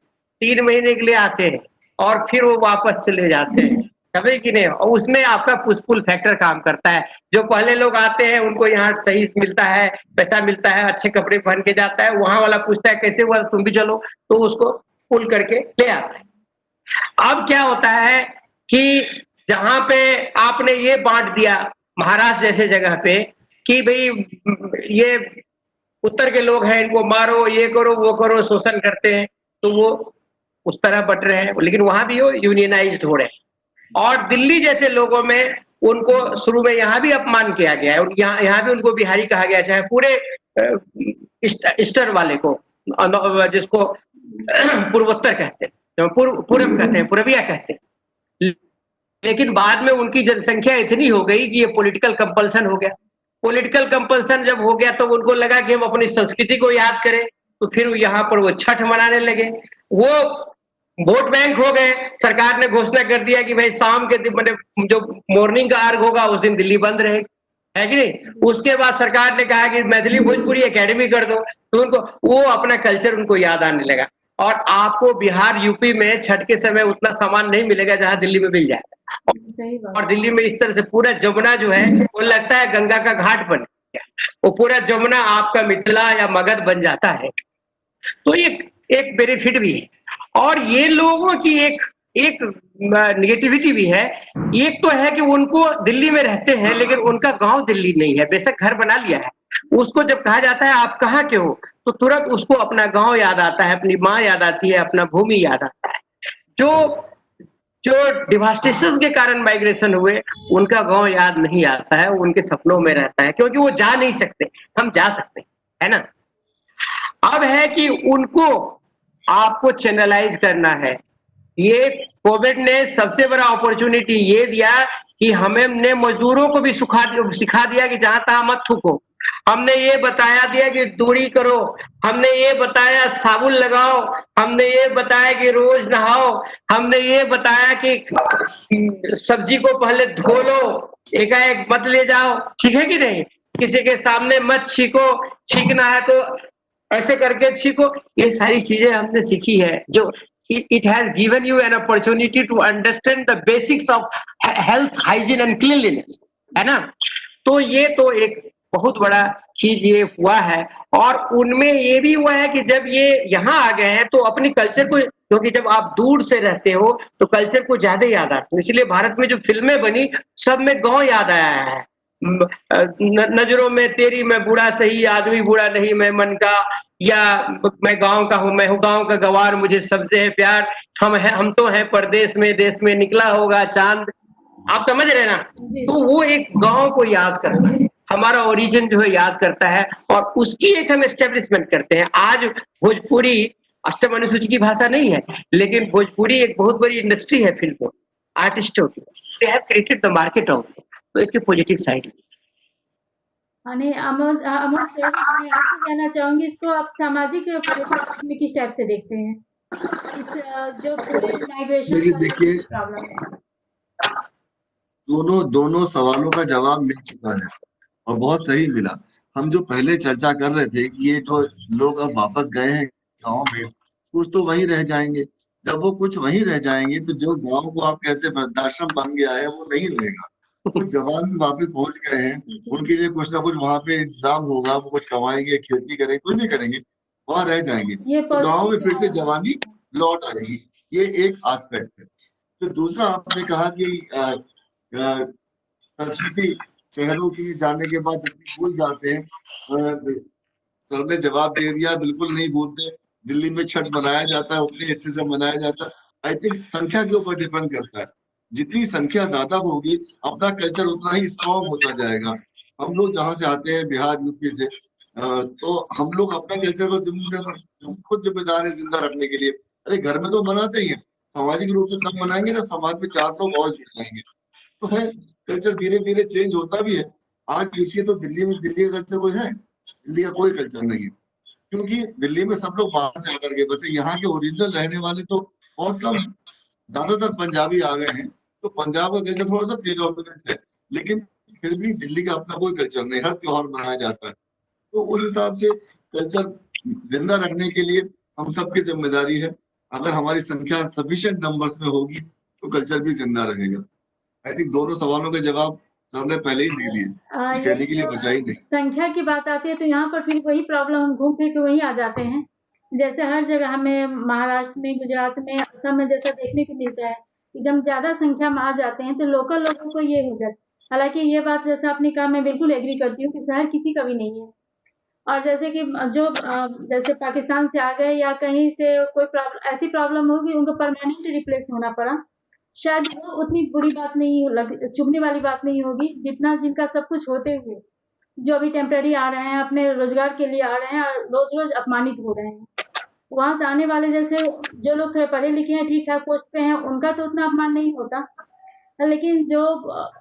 3 महीने के लिए आते हैं और फिर वो वापस चले जाते हैं, समझे कि नहीं। और उसमें आपका पुश-पुल फैक्टर काम करता है। जो पहले लोग आते हैं उनको यहाँ सही मिलता है, पैसा मिलता है, अच्छे कपड़े पहन के जाता है, वहां वाला पूछता है कैसे हुआ, तुम भी चलो, तो उसको पुल करके ले आता है। अब क्या होता है कि जहां पे आपने ये बांट दिया महाराष्ट्र जैसे जगह पे कि भाई ये उत्तर के लोग हैं, इनको मारो, ये करो, वो करो, शोषण करते हैं, तो वो उस तरह बट रहे हैं, लेकिन वहां भी वो यूनियनाइज्ड हो रहे हैं। और दिल्ली जैसे लोगों में उनको शुरू में यहाँ भी अपमान किया गया है, यहाँ भी उनको बिहारी कहा गया, चाहे पूरे ईस्टर्न वाले को, जिसको पूर्वोत्तर कहते हैं, पूर्व कहते हैं, पूर्विया कहते हैं। लेकिन बाद में उनकी जनसंख्या इतनी हो गई कि ये पॉलिटिकल कंपल्सन हो गया। पॉलिटिकल कंपल्सन जब हो गया तो उनको लगा कि हम अपनी संस्कृति को याद करें, तो फिर यहाँ पर वो छठ मनाने लगे। वो वोट बैंक हो गए। सरकार ने घोषणा कर दिया कि भाई शाम के दिन जो मॉर्निंग का अर्घ होगा उस दिन दिल्ली बंद रहेगी, है कि नहीं। उसके बाद सरकार ने कहा कि मैथिली भोजपुरी एकेडमी कर दो, तो उनको वो अपना कल्चर उनको याद आने लगा। और आपको बिहार यूपी में छठ के समय उतना सामान नहीं मिलेगा जहां दिल्ली में मिल जाएगा। और दिल्ली में इस तरह से पूरा जमुना जो है वो लगता है गंगा का घाट बन गया, वो पूरा जमुना आपका मिथिला या मगध बन जाता है। तो एक बेनिफिट भी है। और ये लोगों की एक निगेटिविटी भी है। एक तो है कि उनको दिल्ली में रहते हैं लेकिन उनका गांव दिल्ली नहीं है, बेशक घर बना लिया है। उसको जब कहा जाता है आप कहाँ के हो, तो तुरंत उसको अपना गांव याद आता है, अपनी माँ याद आती है, अपना भूमि याद आता है। जो डिवास्टेशन के कारण माइग्रेशन हुए उनका गांव याद नहीं आता है, उनके सपनों में रहता है, क्योंकि वो जा नहीं सकते, हम जा सकते है ना। अब है कि उनको आपको चैनलाइज करना है। ये कोविड ने सबसे बड़ा अपॉर्चुनिटी ये दिया कि हमने मजदूरों को भी सिखा दिया कि जहां तहां मत थूको। हमने ये बताया दिया कि दूरी करो, हमने ये बताया साबुन लगाओ, हमने ये बताया कि रोज नहाओ, हमने ये बताया कि सब्जी को पहले धो लो, एकाएक मत ले जाओ, ठीक है कि नहीं। किसी के सामने मत छीको, छीकना है तो ऐसे करके छीको। ये सारी चीजें हमने सीखी है, जो it has given you an opportunity to understand the basics of health, hygiene and cleanliness, है ना। तो ये तो एक बहुत बड़ा चीज ये हुआ है। और उनमें ये भी हुआ है कि जब ये यहाँ आ गए हैं तो अपनी कल्चर को, क्योंकि जब आप दूर से रहते हो तो कल्चर को ज्यादा याद आता है। इसलिए भारत में जो फिल्में बनी सब में गांव याद आया है। नजरों में तेरी मैं बूढ़ा सही, आदमी बूढ़ा नहीं मैं मन का, या मैं गांव का हूँ, मैं हूँ गांव का गवार, मुझे सबसे है प्यार, हम तो हैं परदेश में, देश में निकला होगा चांद। आप समझ रहे ना। तो वो एक गांव को याद करता है, हमारा ओरिजिन जो है याद करता है, और उसकी एक हम एस्टेब्लिशमेंट करते हैं। आज भोजपुरी अष्टम अनुसूची की भाषा नहीं है, लेकिन भोजपुरी एक बहुत बड़ी इंडस्ट्री है फिल्मों, आर्टिस्टों की। They have created the market also. तो इसके पॉजिटिव साइड भी। अमोद से मैं आपसे कहना चाहूंगी, इसको आप सामाजिक परिप्रेक्ष्य में किस टाइप से देखते हैं, इस जो पूरे माइग्रेशन देखिए प्रॉब्लम है। दोनों सवालों का जवाब मिल चुका है और बहुत सही मिला। हम जो पहले चर्चा कर रहे थे कि ये जो लोग अब वापस गए हैं गांव में, कुछ तो वहीं रह जाएंगे। जब वो कुछ वहीं रह जाएंगे तो जो गांव को आप कहते हैं वृद्धाश्रम बन गया है वो नहीं रहेगा। कुछ जवान भी वापस पहुंच गए हैं, उनके लिए कुछ ना कुछ वहां पे इंतजाम होगा, वो कुछ कमाएंगे, खेती करेंगे, कुछ नहीं करेंगे, वहां रह जाएंगे, तो गाँव में फिर से जवानी लौट आएगी। ये एक आस्पेक्ट है। तो दूसरा आपने कहा कि संस्कृति शहरों की जाने के बाद भूल जाते हैं। सर ने जवाब दे दिया, बिल्कुल नहीं भूलते। दिल्ली में छठ मनाया जाता है उतने अच्छे से मनाया जाता है। आई थिंक संख्या के ऊपर डिपेंड करता है, जितनी संख्या ज्यादा होगी अपना कल्चर उतना ही स्ट्रांग होता जाएगा। हम लोग जहाँ से आते हैं बिहार यूपी से, तो हम लोग अपना कल्चर को खुद जिम्मेदार है जिंदा रखने के लिए। अरे घर में तो मनाते ही है, सामाजिक रूप से कब मनाएंगे ना, समाज में 4 लोग और जुड़ जाएंगे। तो है कल्चर धीरे धीरे चेंज होता भी है। आज पूछिए तो दिल्ली में दिल्ली का कल्चर कोई है? दिल्ली का कोई कल्चर नहीं है, क्योंकि दिल्ली में सब लोग बाहर से आकर के बसे, यहाँ के ओरिजिनल रहने वाले तो बहुत कम है। ज्यादातर पंजाबी आ गए हैं, तो पंजाब का कल्चर थोड़ा सा प्रीडोमिनेंट है, लेकिन फिर भी दिल्ली का अपना कोई कल्चर नहीं, हर त्योहार मनाया जाता है। तो उस हिसाब से कल्चर जिंदा रखने के लिए हम सबकी जिम्मेदारी है। अगर हमारी संख्या सफिशिएंट नंबर्स में होगी तो कल्चर भी जिंदा रहेगा। आई थिंक दोनों सवालों के जवाब सर ने पहले ही दे दिए, कहने के लिए बचा ही नहीं। संख्या की बात आती है तो यहाँ पर फिर वही प्रॉब्लम, हम घूम फिर के वही आ जाते हैं। जैसे हर जगह हमें महाराष्ट्र में, गुजरात में, असम में जैसा देखने को मिलता है कि जब ज्यादा संख्या में आ जाते हैं तो लोकल लोगों को ये हो जाता है। हालांकि ये बात जैसा आपने कहा मैं बिल्कुल एग्री करती हूँ कि शहर किसी का भी नहीं है। और जैसे कि जो जैसे पाकिस्तान से आ गए या कहीं से कोई ऐसी प्रॉब्लम होगी उनको परमानेंट रिप्लेस होना पड़ा, शायद वो उतनी बुरी बात नहीं, चुभने वाली बात नहीं होगी जितना जिनका सब कुछ होते हुए जो अभी टेम्परेरी आ रहे हैं, अपने रोजगार के लिए आ रहे हैं और रोज रोज अपमानित हो रहे हैं। वहां से आने वाले जैसे जो लोग थोड़े पढ़े लिखे हैं, ठीक ठाक पोस्ट पे हैं, उनका तो उतना अपमान नहीं होता, लेकिन जो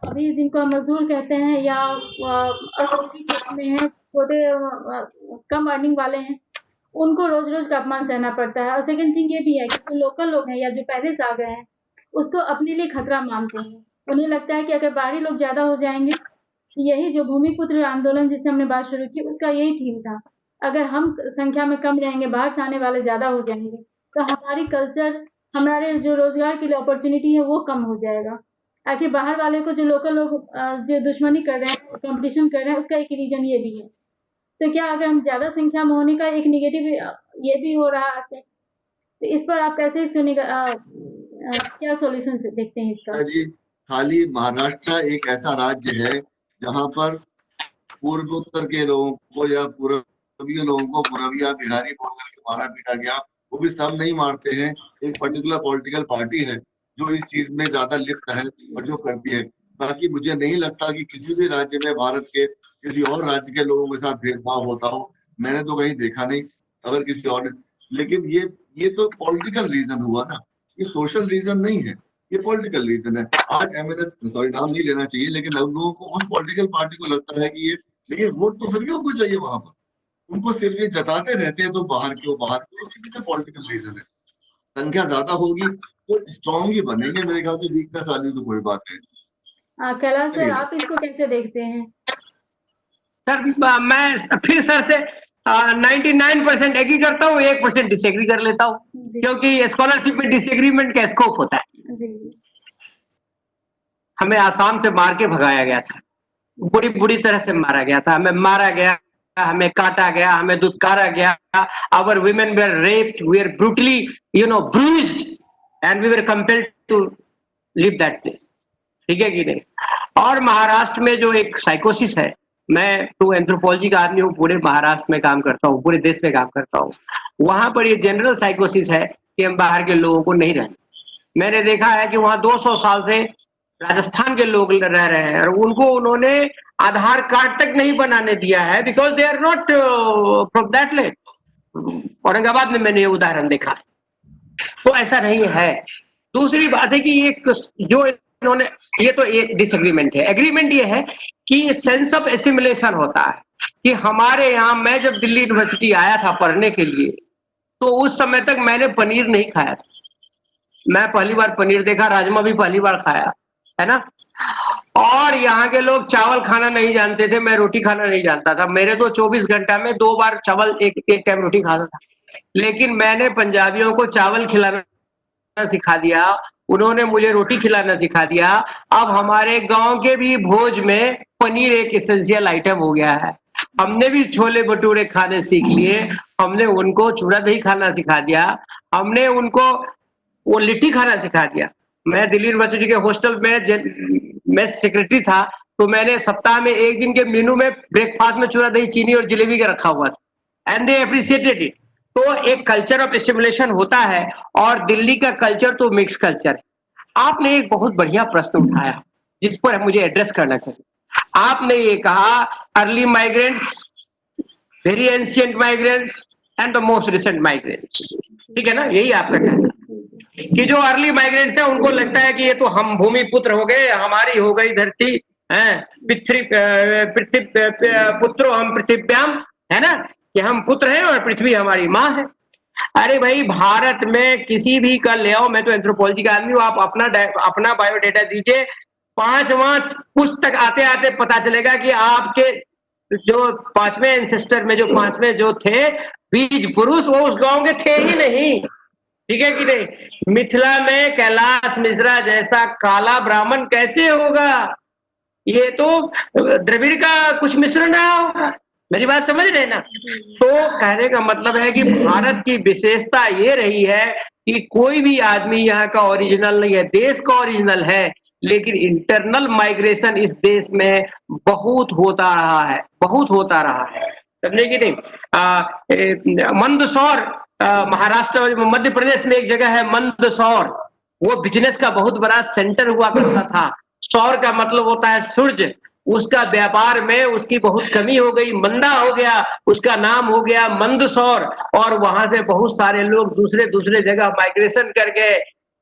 अभी जिनको मजदूर कहते हैं या असंगठित क्षेत्र में हैं, छोटे कम अर्निंग वाले हैं, उनको रोज रोज का अपमान सहना पड़ता है। और सेकंड थिंग ये भी है कि जो लोकल लोग हैं या जो पहले से आ गए हैं उसको अपने लिए खतरा मानते हैं। उन्हें लगता है कि अगर बाहरी लोग ज्यादा हो जाएंगे, यही जो भूमिपुत्र आंदोलन जिससे हमने बात शुरू की उसका यही थीम था, अगर हम संख्या में कम रहेंगे, बाहर से आने वाले ज्यादा हो जाएंगे तो हमारी कल्चर, हमारे जो रोजगार के लिए अपॉर्चुनिटी है वो कम हो जाएगा। आखिर बाहर वाले को जो लोकल लोग जो दुश्मनी कर रहे हैं, कंपटीशन कर रहे हैं, उसका एक रीजन ये भी है। तो क्या अगर हम ज्यादा संख्या में होने का एक निगेटिव ये भी हो रहा है आस्पेक्ट, तो इस पर आप कैसे इसको क्या सॉल्यूशन देखते हैं इसका? जी, खाली महाराष्ट्र एक ऐसा राज्य है जहां पर पूर्वोत्तर के लोगों को या पूर्वीय लोगों को पूर्विया बिहारी बोल करके मारा पीटा गया, वो भी सब नहीं मारते हैं। एक पर्टिकुलर पॉलिटिकल पार्टी है जो इस चीज में ज्यादा लिप्त है और जो करती है। बाकी मुझे नहीं लगता कि किसी भी राज्य में भारत के किसी और राज्य के लोगों के साथ भेदभाव होता हो, मैंने तो कहीं देखा नहीं। अगर किसी और, लेकिन ये तो पॉलिटिकल रीजन हुआ ना, ये सोशल रीजन नहीं है, ये पॉलिटिकल रीजन है। आज एमएनएस, सॉरी नाम नहीं लेना चाहिए, लेकिन अब लोगों को उस पॉलिटिकल पार्टी को लगता है कि ये, लेकिन वोट तो फिर भी उनको चाहिए वहां पर, उनको सिर्फ ये जताते रहते हैं तो बाहर क्यों, उसके पीछे पॉलिटिकल रीजन है। संख्या ज्यादा होगी तो स्ट्रॉन्ग ही बनेंगे, मेरे ख्याल से वीकनेस वाली तो कोई बात है। कैलाश सर, आप इसको कैसे देखते हैं? सर मैं फिर सर से 99% एग्री करता हूँ, 1% डिसएग्री कर लेता हूँ, क्योंकि स्कॉलरशिप में डिसएग्रीमेंट का स्कोप होता है। हमें आसाम से मार के भगाया गया था, बुरी तरह से मारा गया था, हमें मारा गया, हमें काटा गया, हमें दुत्कारा गया, our women were raped, we were brutally bruised and we were compelled to leave that place। ठीक है कि नहीं? और महाराष्ट्र में जो एक साइकोसिस है, मैं तो एंथ्रोपोलॉजी का आदमी हूँ, पूरे महाराष्ट्र में काम करता हूँ, पूरे देश में काम करता हूँ, वहां पर ये जनरल साइकोसिस है कि हम बाहर के लोगों को नहीं रहने। मैंने देखा है कि वहां 200 साल से राजस्थान के लोग रह रहे हैं और उनको उन्होंने आधार कार्ड तक नहीं बनाने दिया है, because they are not from that land. Aurangabad में मैंने ये उदाहरण देखा है। तो ऐसा नहीं है। दूसरी बात है कि एक जो इन्होंने, ये तो ये डिसएग्रीमेंट है। एग्रीमेंट ये है कि सेंस ऑफ एसिमिलेशन होता है कि हमारे यहाँ, मैं जब दिल्ली यूनिवर्सिटी आया था पढ़ने के लिए, तो उस समय तक मैंने पनीर नहीं खाया था। मैं पहली बार पनीर देखा, राजमा भी पहली बार खाया, है ना। और यहाँ के लोग चावल खाना नहीं जानते थे, मैं रोटी खाना नहीं जानता था। मेरे तो 24 घंटा में 2 बार चावल, एक टाइम रोटी खाता था। लेकिन मैंने पंजाबियों को चावल खिलाना सिखा दिया, उन्होंने मुझे रोटी खिलाना सिखा दिया। अब हमारे गांव के भी भोज में पनीर एक एसेंशियल आइटम हो गया है। हमने भी छोले भटूरे खाने सीख लिए, हमने उनको चूड़ा दही खाना सिखा दिया, हमने उनको वो लिट्टी खाना सिखा दिया। मैं दिल्ली यूनिवर्सिटी के हॉस्टल में सेक्रेटरी था, तो मैंने सप्ताह में एक दिन के मेनू में ब्रेकफास्ट में चूड़ा दही, चीनी और जलेबी का रखा हुआ था, एंड दे एप्रिशिएटेड इट। तो एक कल्चर ऑफ एसिमिलेशन होता है, और दिल्ली का कल्चर तो मिक्स कल्चर है। आपने एक बहुत बढ़िया प्रश्न उठाया जिस पर मुझे एड्रेस करना चाहिए। आपने ये कहा early migrants, very ancient migrants and the most recent migrants, ठीक है ना? यही आपका कहना कि जो अर्ली माइग्रेंट्स हैं उनको लगता है कि ये तो हम भूमि पुत्र हो गए, हमारी हो गई धरती है, पृथ्वी पुत्रो हम पृथिव्याम, है ना, कि हम पुत्र हैं और पृथ्वी हमारी माँ है। अरे भाई, भारत में किसी भी का ले आओ, मैं तो एंथ्रोपोलॉजी का आदमी हूँ, आप अपना बायोडेटा दीजिए, 5वां पुस्तक आते आते पता चलेगा कि आपके जो 5वें एंसेस्टर में जो 5वें जो थे बीज पुरुष, वो उस गांव के थे ही नहीं, ठीक है कि नहीं? मिथिला में कैलाश मिश्रा जैसा काला ब्राह्मण कैसे होगा? ये तो द्रविड़ का कुछ मिश्रण रहा होगा। मेरी बात समझ रहे ना? तो कहने का मतलब है कि भारत की विशेषता ये रही है कि कोई भी आदमी यहाँ का ओरिजिनल नहीं है, देश का ओरिजिनल है, लेकिन इंटरनल माइग्रेशन इस देश में बहुत होता रहा है, बहुत होता रहा है, समझे कि नहीं? मंदसौर, महाराष्ट्र मध्य प्रदेश में एक जगह है मंदसौर, वो बिजनेस का बहुत बड़ा सेंटर हुआ करता था। सौर का मतलब होता है सूरज, उसका व्यापार में उसकी बहुत कमी हो गई, मंदा हो गया, उसका नाम हो गया मंदसौर, और वहां से बहुत सारे लोग दूसरे जगह माइग्रेशन कर गए,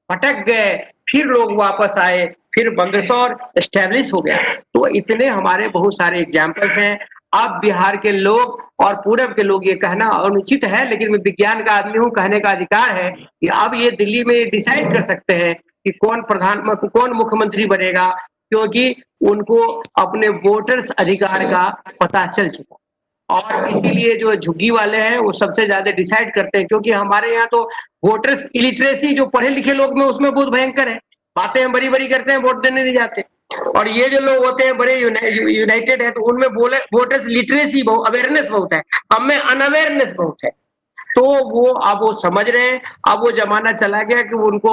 भटक गए, फिर लोग वापस आए, फिर मंदसौर एस्टेब्लिश हो गया। तो इतने हमारे बहुत सारे एग्जाम्पल्स हैं। अब बिहार के लोग और पूरब के लोग, ये कहना अनुचित है, लेकिन मैं विज्ञान का आदमी हूँ, कहने का अधिकार है कि अब ये दिल्ली में डिसाइड कर सकते हैं कि कौन मुख्यमंत्री बनेगा, क्योंकि उनको अपने वोटर्स अधिकार का पता चल चुका, और इसीलिए जो झुग्गी वाले हैं वो सबसे ज्यादा डिसाइड करते हैं, क्योंकि हमारे यहाँ तो वोटर्स इलिटरेसी, जो पढ़े लिखे लोग में उसमें बहुत भयंकर है, बातें हम बड़ी बड़ी करते हैं, वोट देने नहीं जाते, और ये जो लोग होते हैं बड़े यूनाइटेड है, तो उनमें वोटर्स लिटरेसी बहुत, अवेयरनेस बहुत है, हम में अनअवेयरनेस बहुत है। तो वो अब वो समझ रहे हैं, अब वो जमाना चला गया कि उनको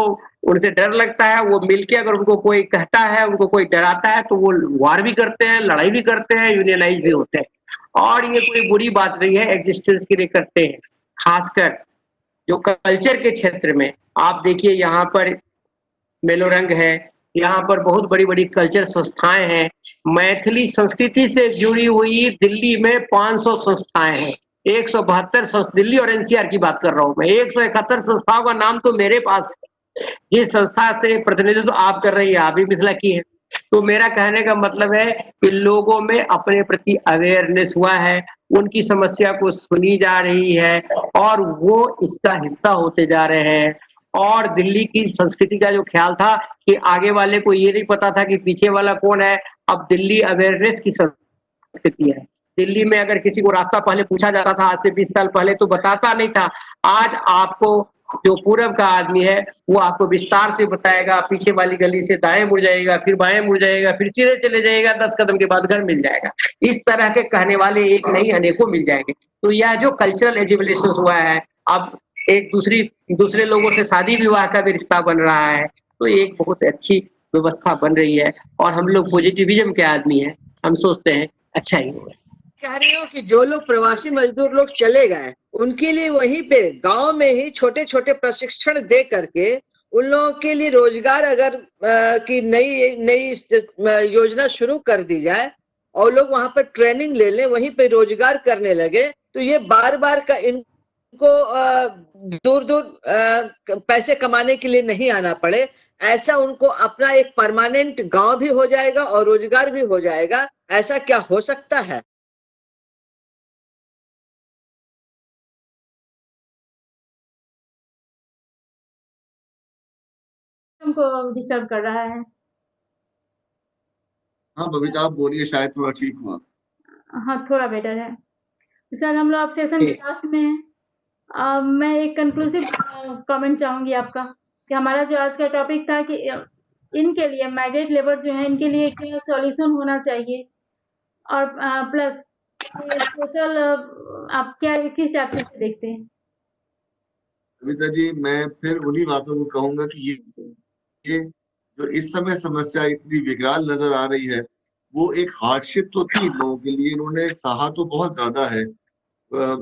उनसे डर लगता है, वो मिलके अगर उनको कोई कहता है, उनको कोई डराता है, तो वो वार भी करते हैं, लड़ाई भी करते हैं, यूनियनाइज भी होते हैं, और ये कोई बुरी बात नहीं है, एग्जिस्टेंस के लिए करते हैं। खासकर जो कल्चर के क्षेत्र में आप देखिए, यहाँ पर मेलोरंग है, यहाँ पर बहुत बड़ी बड़ी कल्चर संस्थाएं हैं, मैथिली संस्कृति से जुड़ी हुई दिल्ली में 500 संस्थाएं हैं, 172 दिल्ली और एनसीआर की बात कर रहा हूं मैं, 171 संस्थाओं का नाम तो मेरे पास है। जिस संस्था से प्रतिनिधित्व तो आप कर रही है, आप भी मिथिला की है। तो मेरा कहने का मतलब है कि लोगों में अपने प्रति अवेयरनेस हुआ है, उनकी समस्या को सुनी जा रही है, और वो इसका हिस्सा होते जा रहे हैं। और दिल्ली की संस्कृति का जो ख्याल था कि आगे वाले को ये नहीं पता था कि पीछे वाला कौन है, अब दिल्ली अवेयरनेस की संस्कृति है। दिल्ली में अगर किसी को रास्ता पहले पूछा जाता था, आज से 20 साल पहले, तो बताता नहीं था। आज आपको जो पूरब का आदमी है वो आपको विस्तार से बताएगा, पीछे वाली गली से दाएं मुड़ जाएगा, फिर बाएं मुड़ जाएगा, फिर सीधे चले जाएगा, 10 कदम के बाद घर मिल जाएगा। इस तरह के कहने वाले एक नहीं अनेकों मिल जाएंगे। तो यह जो कल्चरल एजिमुलेशन हुआ है, अब एक दूसरे लोगों से शादी विवाह का भी रिश्ता बन रहा है, तो एक बहुत अच्छी व्यवस्था बन रही है, और हम लोग पॉजिटिविज्म के आदमी हैं, हम सोचते हैं अच्छा ही होगा। कह रही हो कि जो लोग प्रवासी मजदूर लोग चले गए, उनके लिए वहीं पे गांव में ही छोटे छोटे प्रशिक्षण दे करके उन लोगों के लिए रोजगार अगर की नई योजना शुरू कर दी जाए, और लोग वहां पर ट्रेनिंग ले लें, वहीं पे रोजगार करने लगे, तो ये बार बार का इनको दूर पैसे कमाने के लिए नहीं आना पड़े। ऐसा उनको अपना एक परमानेंट गांव भी हो जाएगा और रोजगार भी हो जाएगा। ऐसा क्या हो सकता है? हमको डिस्टर्ब कर रहा है। हाँ बबीता, आप बोलिए, शायद थोड़ा ठीक हुआ। हाँ, थोड़ा बेटर है सर। हम लोग अब सेशन के लास्ट में हैं। मैं एक कंक्लूसिव कमेंट चाहूंगी आपका कि हमारा जो आज का टॉपिक था कि इनके लिए माइग्रेट लेबर जो है, इनके लिए क्या सॉल्यूशन होना चाहिए, और प्लस सोशल आप क्या किस टाइप से देखते हैं? बबीता जी, मैं फिर उन्हीं बातों को कहूंगा कि ये जो इस समय समस्या इतनी विकराल नजर आ रही है, वो एक हार्डशिप तो थी लोगों के लिए, इन्होंने सहा तो बहुत ज्यादा है,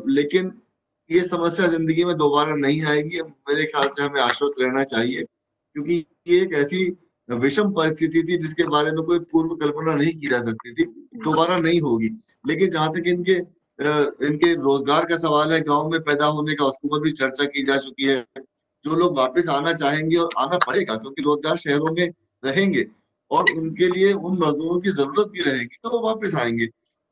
लेकिन ये समस्या जिंदगी में दोबारा नहीं आएगी। मेरे ख्याल से हमें आश्वस्त रहना चाहिए, क्योंकि ये एक ऐसी विषम परिस्थिति थी जिसके बारे में कोई पूर्व कल्पना नहीं की जा सकती थी, दोबारा नहीं होगी। लेकिन जहां तक इनके रोजगार का सवाल है, गांव में पैदा होने का, उसके ऊपर भी चर्चा की जा चुकी है। जो लोग वापस आना चाहेंगे, और आना पड़ेगा क्योंकि रोजगार शहरों में रहेंगे और उनके लिए उन मजदूरों की जरूरत भी रहेगी, तो वो वापस आएंगे।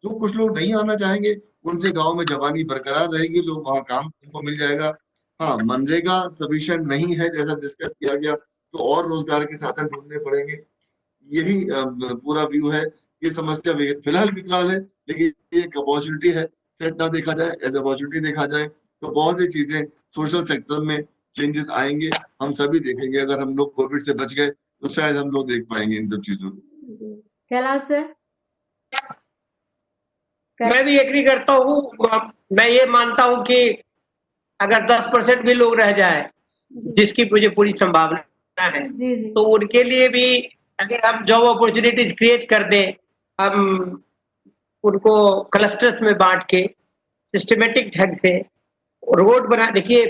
जो कुछ लोग नहीं आना चाहेंगे, उनसे गांव में जवानी बरकरार रहेगी, लोग वहां काम उनको मिल जाएगा। हाँ, मनरेगा सफिशिएंट नहीं है जैसा डिस्कस किया गया, तो और रोजगार के साधन ढूंढने पड़ेंगे। यही पूरा व्यू है। ये समस्या फिलहाल है, लेकिन ये एक अपॉर्चुनिटी है। थ्रेट ना देखा जाए, एज अपॉर्चुनिटी देखा जाए, तो बहुत सी चीजें सोशल सेक्टर में चेंजेस आएंगे। हम सभी देखेंगे, अगर हम लोग कोविड से बच गए तो शायद हम लोग देख पाएंगे इन सब चीजों को। कैलाश सर? मैं भी एग्री करता हूँ। मैं ये मानता हूँ कि अगर 10% भी लोग रह जाए, जिसकी मुझे पूरी संभावना है, तो उनके लिए भी अगर हम जॉब अपॉर्चुनिटीज क्रिएट कर दें, हम उनको क्लस्टर्स में बांट के सिस्टमेटिक ढंग से रोड बना। देखिए,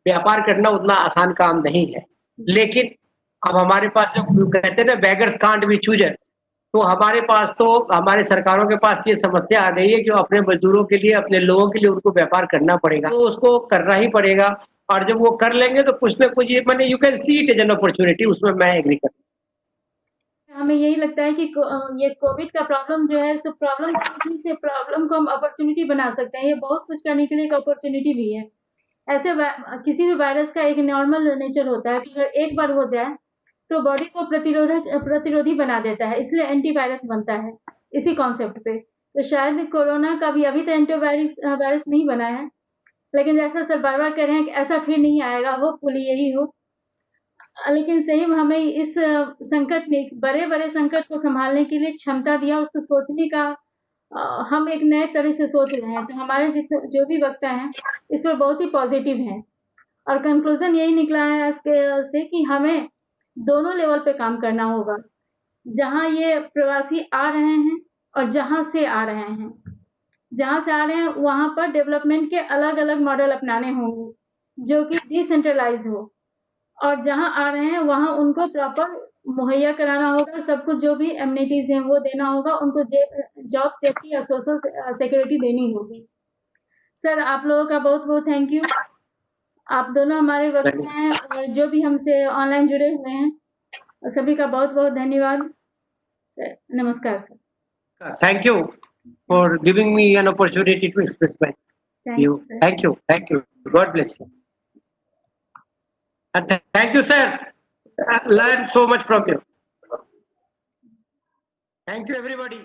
व्यापार करना उतना आसान काम नहीं है, लेकिन अब हमारे पास जो कहते हैं ना, बेगर्स कांट बी चूजर्स, तो हमारे पास तो हमारे सरकारों के पास ये समस्या आ गई है कि अपने मजदूरों के लिए, अपने लोगों के लिए उनको व्यापार करना पड़ेगा, तो उसको करना ही पड़ेगा। और जब वो कर लेंगे तो कुछ ना कुछ, मैंने you can see it as an opportunity, उसमें मैं एग्री करता हूँ। हमें यही लगता है कि ये कोविड का प्रॉब्लम जो है, सब प्रॉब्लम को हम अपॉर्चुनिटी बना सकते हैं। ये बहुत कुछ करने के लिए एक अपॉर्चुनिटी भी है। ऐसे किसी भी वायरस का एक नॉर्मल नेचर होता है कि अगर एक बार हो जाए तो बॉडी को प्रतिरोधी बना देता है, इसलिए एंटीवायरस बनता है इसी कॉन्सेप्ट पे। तो शायद कोरोना का भी अभी तो एंटीवायरस नहीं बना है, लेकिन जैसा सर बार बार कह रहे हैं कि ऐसा फिर नहीं आएगा, होपफुली यही हो। लेकिन सही में हमें इस संकट ने, बड़े बड़े संकट को संभालने के लिए क्षमता दिया, उसको सोचने का हम एक नए तरह से सोच रहे हैं। तो हमारे जितने जो भी वक्ता हैं इस पर बहुत ही पॉजिटिव हैं, और कंक्लूजन यही निकला है से कि हमें दोनों लेवल पे काम करना होगा, जहाँ ये प्रवासी आ रहे हैं और जहाँ से आ रहे हैं। जहाँ से आ रहे हैं वहाँ पर डेवलपमेंट के अलग अलग मॉडल अपनाने होंगे जो कि डिसेंट्रलाइज हो, और जहाँ आ रहे हैं वहाँ उनको प्रॉपर मुहैया कराना होगा। सब कुछ जो भी एमिनिटीज हैं वो देना होगा, उनको जॉब सेफ्टी और सोशल सिक्योरिटी देनी होगी। सर, आप लोगों का बहुत बहुत थैंक यू। आप दोनों हमारे वक्त हैं, और जो भी हमसे ऑनलाइन जुड़े हुए हैं सभी का बहुत बहुत धन्यवाद। नमस्कार sir. Thank you for giving me an opportunity to express my view. Thank you, God bless you, and thank you sir, I learned so much from you. Thank you everybody.